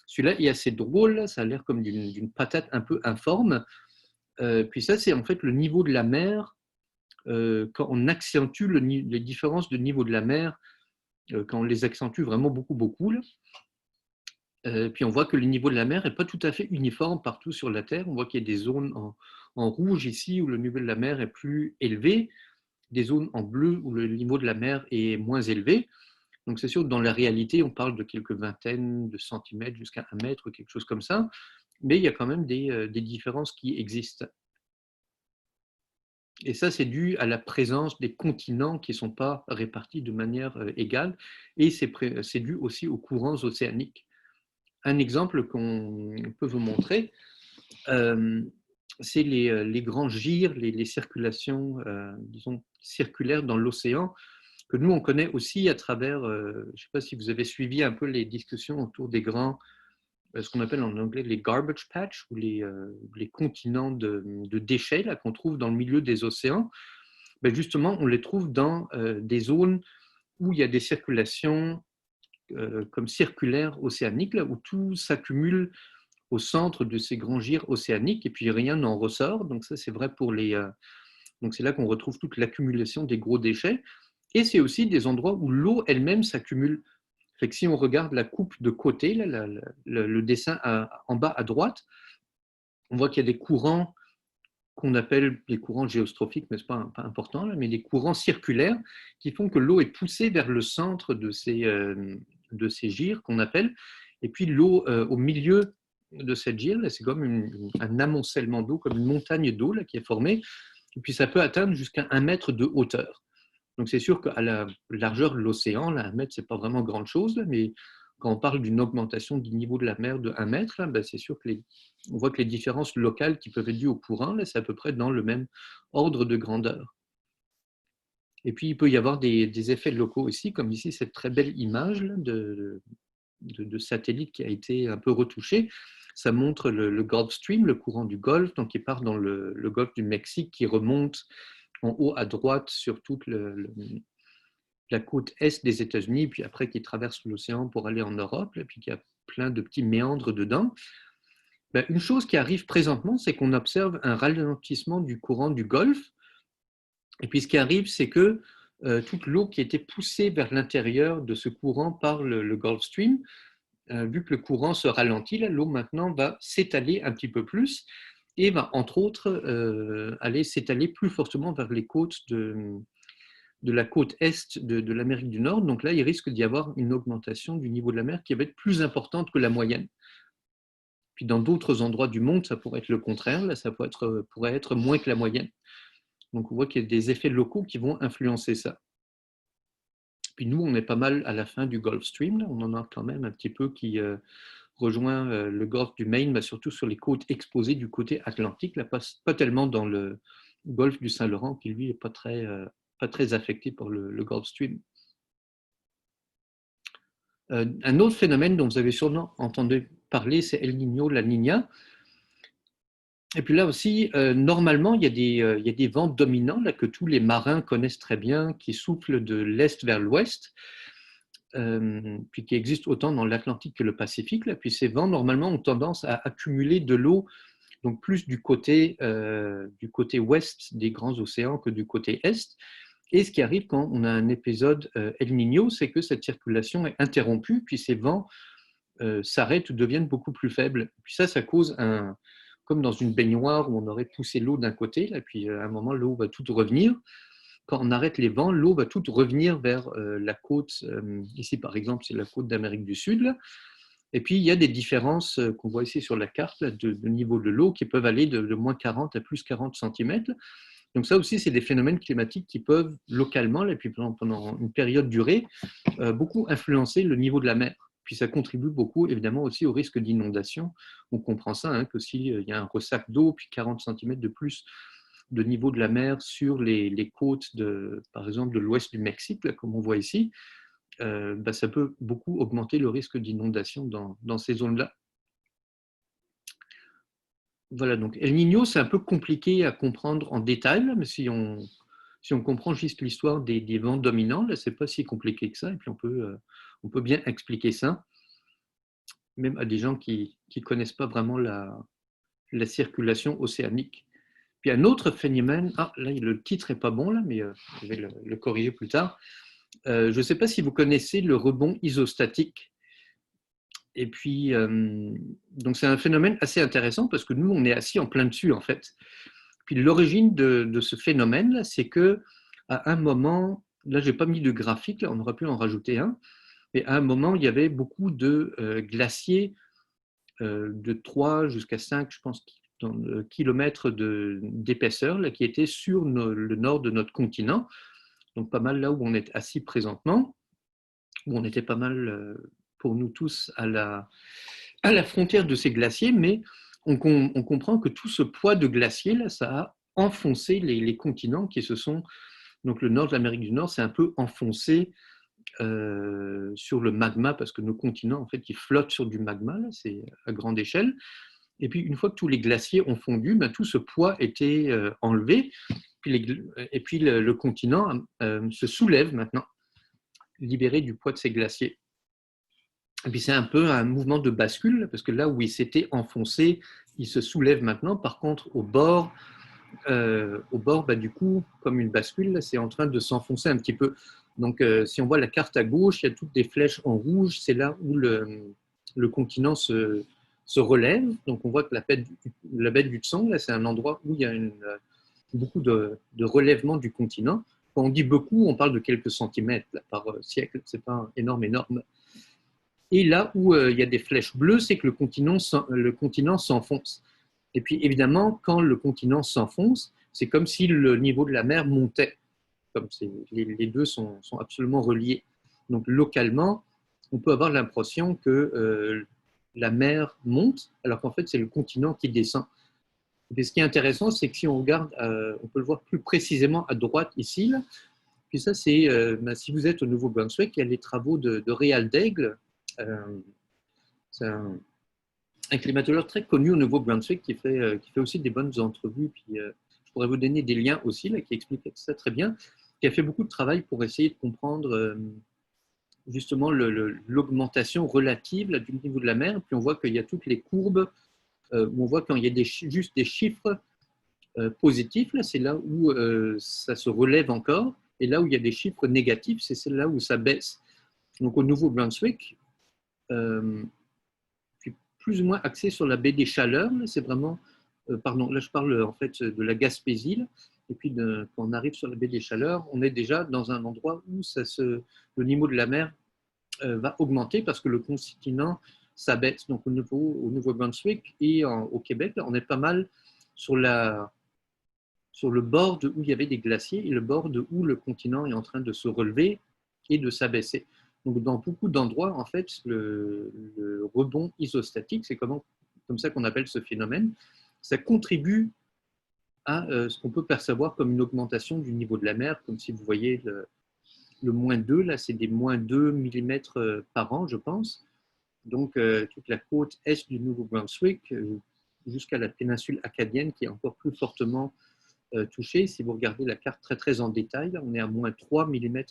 Speaker 1: Celui-là est assez drôle, ça a l'air comme d'une patate un peu informe. Puis ça, c'est en fait le niveau de la mer, quand on accentue les différences de niveau de la mer, quand on les accentue vraiment beaucoup, beaucoup. Là. Puis on voit que le niveau de la mer n'est pas tout à fait uniforme partout sur la Terre. On voit qu'il y a des zones en rouge ici où le niveau de la mer est plus élevé, des zones en bleu où le niveau de la mer est moins élevé. Donc c'est sûr que dans la réalité, on parle de quelques vingtaines de centimètres jusqu'à 1 mètre ou quelque chose comme ça, mais il y a quand même des différences qui existent. Et ça, c'est dû à la présence des continents qui ne sont pas répartis de manière égale, et c'est dû aussi aux courants océaniques. Un exemple qu'on peut vous montrer, c'est les grands gyres, les circulations, disons, circulaires dans l'océan, que nous, on connaît aussi à travers, je ne sais pas si vous avez suivi un peu les discussions autour des grands, ce qu'on appelle en anglais les garbage patch, ou les continents de déchets qu'on trouve dans le milieu des océans. Ben justement, on les trouve dans des zones où il y a des circulations comme circulaires océaniques, là, où tout s'accumule au centre de ces grands gyres océaniques, et puis rien n'en ressort. Donc ça, c'est vrai pour les... donc c'est là qu'on retrouve toute l'accumulation des gros déchets. Et c'est aussi des endroits où l'eau elle-même s'accumule. Fait que si on regarde la coupe de côté, là, le dessin en bas à droite, on voit qu'il y a des courants qu'on appelle les courants géostrophiques, mais ce n'est pas important, là, mais des courants circulaires qui font que l'eau est poussée vers le centre de ces gyres qu'on appelle, et puis l'eau au milieu de cette gyre, c'est comme un amoncellement d'eau, comme une montagne d'eau qui est formée, et puis ça peut atteindre jusqu'à 1 mètre de hauteur. Donc c'est sûr qu'à la largeur de l'océan, 1 mètre, ce n'est pas vraiment grand chose, mais quand on parle d'une augmentation du niveau de la mer de 1 mètre, c'est sûr on voit que les différences locales qui peuvent être dues au courant, c'est à peu près dans le même ordre de grandeur. Et puis il peut y avoir des effets locaux aussi, comme ici cette très belle image de satellite qui a été un peu retouchée. Ça montre le Gulf Stream, le courant du Golfe, donc qui part dans le Golfe du Mexique, qui remonte en haut à droite sur toute la côte est des États-Unis, puis après qui traverse l'océan pour aller en Europe, et puis qui a plein de petits méandres dedans. Une chose qui arrive présentement, c'est qu'on observe un ralentissement du courant du Golfe. Et puis ce qui arrive, c'est que toute l'eau qui était poussée vers l'intérieur de ce courant par le Gulf Stream, vu que le courant se ralentit, l'eau maintenant va s'étaler un petit peu plus et va entre autres aller s'étaler plus fortement vers les côtes de la côte est de l'Amérique du Nord. Donc là, il risque d'y avoir une augmentation du niveau de la mer qui va être plus importante que la moyenne. Puis dans d'autres endroits du monde, ça pourrait être le contraire, là, ça pourrait être moins que la moyenne. Donc on voit qu'il y a des effets locaux qui vont influencer ça. Puis nous, on est pas mal à la fin du Gulf Stream, là. On en a quand même un petit peu qui rejoint le golfe du Maine, surtout sur les côtes exposées du côté atlantique, là, pas tellement dans le golfe du Saint-Laurent, qui lui n'est pas très affecté par le Gulf Stream. Un autre phénomène dont vous avez sûrement entendu parler, c'est El Niño, la Niña. Et puis là aussi, normalement, il y a des vents dominants là, que tous les marins connaissent très bien, qui soufflent de l'est vers l'ouest, puis qui existent autant dans l'Atlantique que le Pacifique. Là. Puis ces vents, normalement, ont tendance à accumuler de l'eau, donc plus du côté ouest des grands océans que du côté est. Et ce qui arrive quand on a un épisode El Niño, c'est que cette circulation est interrompue, puis ces vents s'arrêtent ou deviennent beaucoup plus faibles. Puis ça cause comme dans une baignoire où on aurait poussé l'eau d'un côté, là, puis à un moment, l'eau va toute revenir. Quand on arrête les vents, l'eau va toute revenir vers la côte. Ici, par exemple, c'est la côte d'Amérique du Sud. Là. Et puis, il y a des différences qu'on voit ici sur la carte là, de niveau de l'eau qui peuvent aller de moins 40 à plus 40 cm. Donc ça aussi, c'est des phénomènes climatiques qui peuvent localement, et puis pendant une période durée, beaucoup influencer le niveau de la mer. Puis ça contribue beaucoup, évidemment, aussi au risque d'inondation. On comprend ça, que s'il y a un ressac d'eau, puis 40 cm de plus de niveau de la mer sur les côtes, par exemple, de l'ouest du Mexique, là, comme on voit ici, ça peut beaucoup augmenter le risque d'inondation dans ces zones-là. Voilà, donc El Niño, c'est un peu compliqué à comprendre en détail, mais si on comprend juste l'histoire des vents dominants, là, c'est pas si compliqué que ça, et puis on peut bien expliquer ça, même à des gens qui ne connaissent pas vraiment la circulation océanique. Puis un autre phénomène, là le titre n'est pas bon, là, mais je vais le corriger plus tard. Je ne sais pas si vous connaissez le rebond isostatique. Et puis, donc c'est un phénomène assez intéressant parce que nous, on est assis en plein dessus, en fait. Puis l'origine de ce phénomène, c'est que à un moment, là, je n'ai pas mis de graphique, là, on aurait pu en rajouter un, mais à un moment, il y avait beaucoup de glaciers de 3 jusqu'à 5, je pense, kilomètres d'épaisseur qui étaient sur le nord de notre continent, donc pas mal là où on est assis présentement, où on était pas mal, pour nous tous, à la frontière de ces glaciers, mais on comprend que tout ce poids de glacier, là, ça a enfoncé les continents qui se sont... Donc le nord de l'Amérique du Nord s'est un peu enfoncé sur le magma, parce que nos continents, en fait, ils flottent sur du magma, là, c'est à grande échelle. Et puis, une fois que tous les glaciers ont fondu, tout ce poids était enlevé, et puis le continent se soulève maintenant, libéré du poids de ces glaciers. Et puis, c'est un peu un mouvement de bascule, parce que là où il s'était enfoncé, il se soulève maintenant. Par contre, au bord, du coup, comme une bascule, c'est en train de s'enfoncer un petit peu. Donc, si on voit la carte à gauche, il y a toutes des flèches en rouge, c'est là où le continent se se relève. Donc, on voit que la baie d'Hudson, là, c'est un endroit où il y a beaucoup de relèvement du continent. Quand on dit beaucoup, on parle de quelques centimètres là, par siècle. C'est pas énorme, énorme. Et là où il y a des flèches bleues, c'est que le continent s'enfonce. Et puis, évidemment, quand le continent s'enfonce, c'est comme si le niveau de la mer montait. Comme les deux sont absolument reliés. Donc, localement, on peut avoir l'impression que la mer monte, alors qu'en fait, c'est le continent qui descend. Et ce qui est intéressant, c'est que si on regarde, on peut le voir plus précisément à droite ici. Là. Puis ça, c'est si vous êtes au Nouveau-Brunswick, il y a les travaux de Réal Daigle. C'est un climatologue très connu au Nouveau-Brunswick qui fait aussi des bonnes entrevues. Puis, je pourrais vous donner des liens aussi là, qui expliquent ça très bien, qui a fait beaucoup de travail pour essayer de comprendre justement l'augmentation relative là, du niveau de la mer. Puis on voit qu'il y a toutes les courbes où on voit quand il y a juste des chiffres positifs, c'est là où ça se relève encore. Et là où il y a des chiffres négatifs, c'est là où ça baisse. Donc au Nouveau-Brunswick, puis plus ou moins axé sur la baie des Chaleurs, c'est vraiment, pardon, là je parle en fait de la Gaspésie, là, et puis quand on arrive sur la baie des Chaleurs, on est déjà dans un endroit où le niveau de la mer va augmenter parce que le continent s'abaisse. Donc au Nouveau-Brunswick et au Québec, là, on est pas mal sur le bord de où il y avait des glaciers et le bord de où le continent est en train de se relever et de s'abaisser. Donc, dans beaucoup d'endroits, en fait, le rebond isostatique, c'est comme ça qu'on appelle ce phénomène, ça contribue à ce qu'on peut percevoir comme une augmentation du niveau de la mer, comme si vous voyez le -2, là, c'est des -2 mm par an, je pense. Donc, toute la côte est du Nouveau-Brunswick jusqu'à la péninsule acadienne, qui est encore plus fortement touchée. Si vous regardez la carte très, très en détail, on est à -3 mm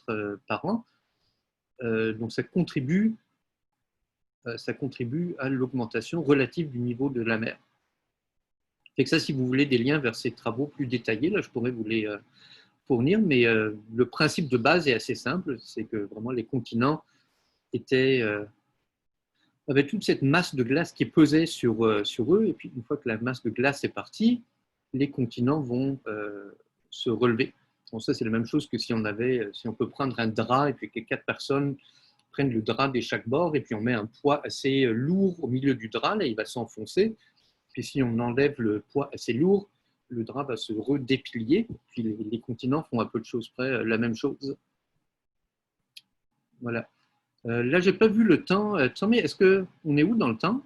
Speaker 1: par an. Donc ça contribue à l'augmentation relative du niveau de la mer. Fait que ça, si vous voulez des liens vers ces travaux plus détaillés, là, je pourrais vous les fournir, mais le principe de base est assez simple, c'est que vraiment les continents avaient toute cette masse de glace qui pesait sur eux, et puis une fois que la masse de glace est partie, les continents vont se relever. Bon, ça, c'est la même chose que si on peut prendre un drap et puis que 4 personnes prennent le drap de chaque bord et puis on met un poids assez lourd au milieu du drap, là, il va s'enfoncer. Puis si on enlève le poids assez lourd, le drap va se redéplier. Puis les continents font à peu de choses près la même chose. Voilà. Là, j'ai pas vu le temps. Tommy, est-ce qu'on est où dans le temps?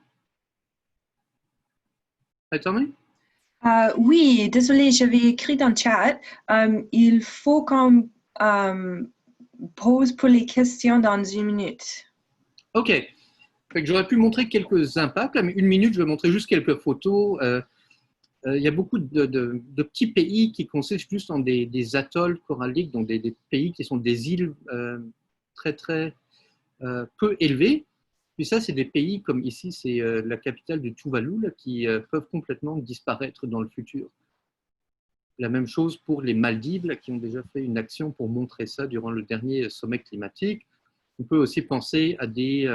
Speaker 1: Tommy?
Speaker 2: Oui, désolé, j'avais écrit dans le chat. Il faut qu'on pose pour les questions dans 1 minute.
Speaker 1: OK. J'aurais pu montrer quelques impacts, mais 1 minute, je vais montrer juste quelques photos. Il y a beaucoup de petits pays qui consistent juste en des atolls coralliques, donc des pays qui sont des îles très, très peu élevées. Puis ça, c'est des pays comme ici, c'est la capitale du Tuvalu, là, qui peuvent complètement disparaître dans le futur. La même chose pour les Maldives, là, qui ont déjà fait une action pour montrer ça durant le dernier sommet climatique. On peut aussi penser à des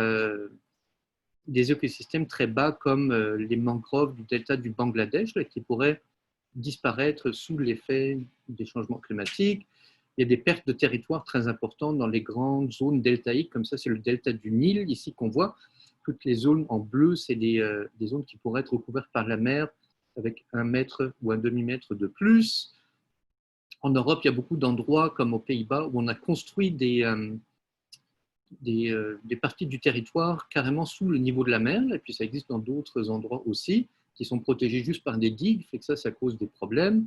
Speaker 1: écosystèmes très bas comme les mangroves du delta du Bangladesh, là, qui pourraient disparaître sous l'effet des changements climatiques. Il y a des pertes de territoire très importantes dans les grandes zones deltaïques, comme ça c'est le delta du Nil, ici qu'on voit. Toutes les zones en bleu, c'est des zones qui pourraient être recouvertes par la mer avec 1 mètre ou un demi-mètre de plus. En Europe, il y a beaucoup d'endroits comme aux Pays-Bas où on a construit des parties du territoire carrément sous le niveau de la mer, et puis ça existe dans d'autres endroits aussi, qui sont protégés juste par des digues, fait que ça cause des problèmes.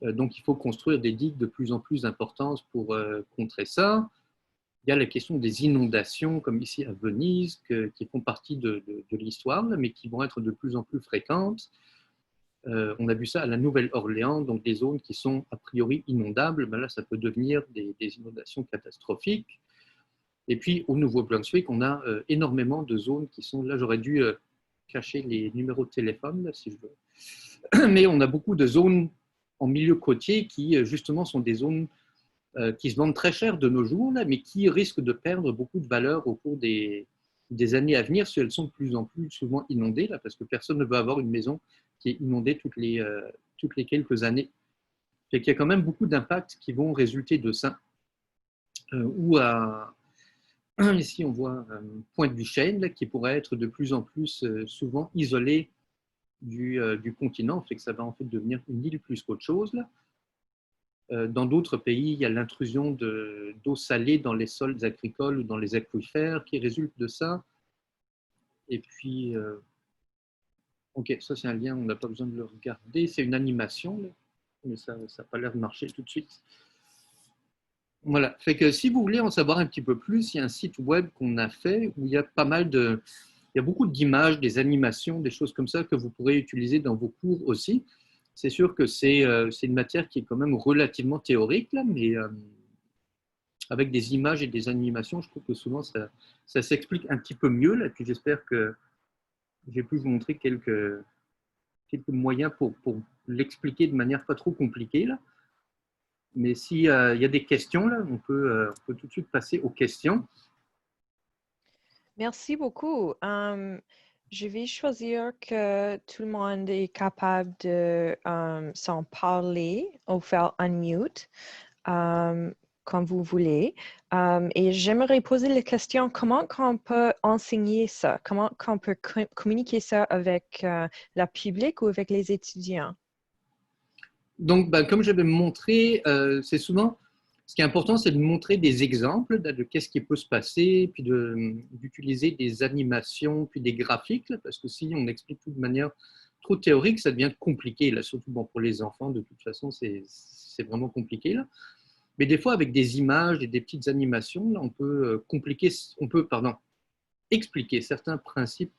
Speaker 1: Donc il faut construire des digues de plus en plus importantes pour contrer ça. Il y a la question des inondations, comme ici à Venise, qui font partie de l'histoire, mais qui vont être de plus en plus fréquentes. On a vu ça à la Nouvelle-Orléans, donc des zones qui sont a priori inondables, ben là ça peut devenir des inondations catastrophiques. Et puis au Nouveau-Brunswick, on a énormément de zones qui sont, là j'aurais dû cacher les numéros de téléphone, là, si je veux. Mais on a beaucoup de zones en milieu côtier qui justement sont des zones qui se vendent très cher de nos jours, là, mais qui risquent de perdre beaucoup de valeur au cours des des années à venir si elles sont de plus en plus souvent inondées, là, parce que personne ne veut avoir une maison qui est inondée toutes les quelques années. Fait qu'il y a quand même beaucoup d'impacts qui vont résulter de ça. Ici, on voit Pointe du Chêne, là, qui pourrait être de plus en plus souvent isolé du continent, fait que ça va en fait devenir une île plus qu'autre chose. Là. Dans d'autres pays, il y a l'intrusion d'eau salée dans les sols agricoles ou dans les aquifères qui résulte de ça. Et puis, ok, ça c'est un lien, on n'a pas besoin de le regarder, c'est une animation, là, mais ça n'a pas l'air de marcher tout de suite. Voilà, fait que si vous voulez en savoir un petit peu plus, il y a un site web qu'on a fait où il y a il y a beaucoup d'images, des animations, des choses comme ça que vous pourrez utiliser dans vos cours aussi. C'est sûr que c'est une matière qui est quand même relativement théorique, là, mais avec des images et des animations, je trouve que souvent ça s'explique un petit peu mieux. Là, puis j'espère que j'ai pu vous montrer quelques moyens pour l'expliquer de manière pas trop compliquée. Là. Mais s'il y a des questions, là, on peut tout de suite passer aux questions.
Speaker 3: Merci beaucoup. Je vais choisir que tout le monde est capable de s'en parler ou faire unmute comme vous voulez. Et j'aimerais poser la question, comment on peut enseigner ça? Comment on peut communiquer ça avec la public ou avec les étudiants?
Speaker 1: Donc, comme j'avais montré, c'est souvent, ce qui est important, c'est de montrer des exemples de qu'est-ce qui peut se passer, puis d'utiliser des animations, puis des graphiques, là, parce que si on explique tout de manière trop théorique, ça devient compliqué, là, surtout pour les enfants, de toute façon, c'est vraiment compliqué. Là. Mais des fois, avec des images et des petites animations, là, on peut expliquer certains principes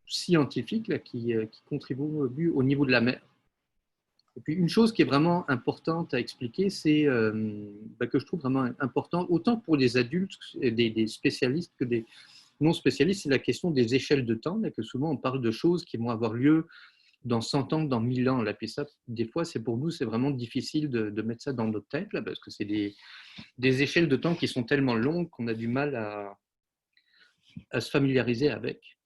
Speaker 1: scientifiques là, qui contribuent au niveau de la mer. Et puis une chose qui est vraiment importante à expliquer, c'est que je trouve vraiment important, autant pour des adultes, des spécialistes que des non spécialistes, c'est la question des échelles de temps, là, que souvent on parle de choses qui vont avoir lieu dans 100 ans, dans 1000 ans. Là. Puis ça, des fois, pour nous, c'est vraiment difficile de mettre ça dans notre tête, là, parce que c'est des échelles de temps qui sont tellement longues qu'on a du mal à se familiariser avec.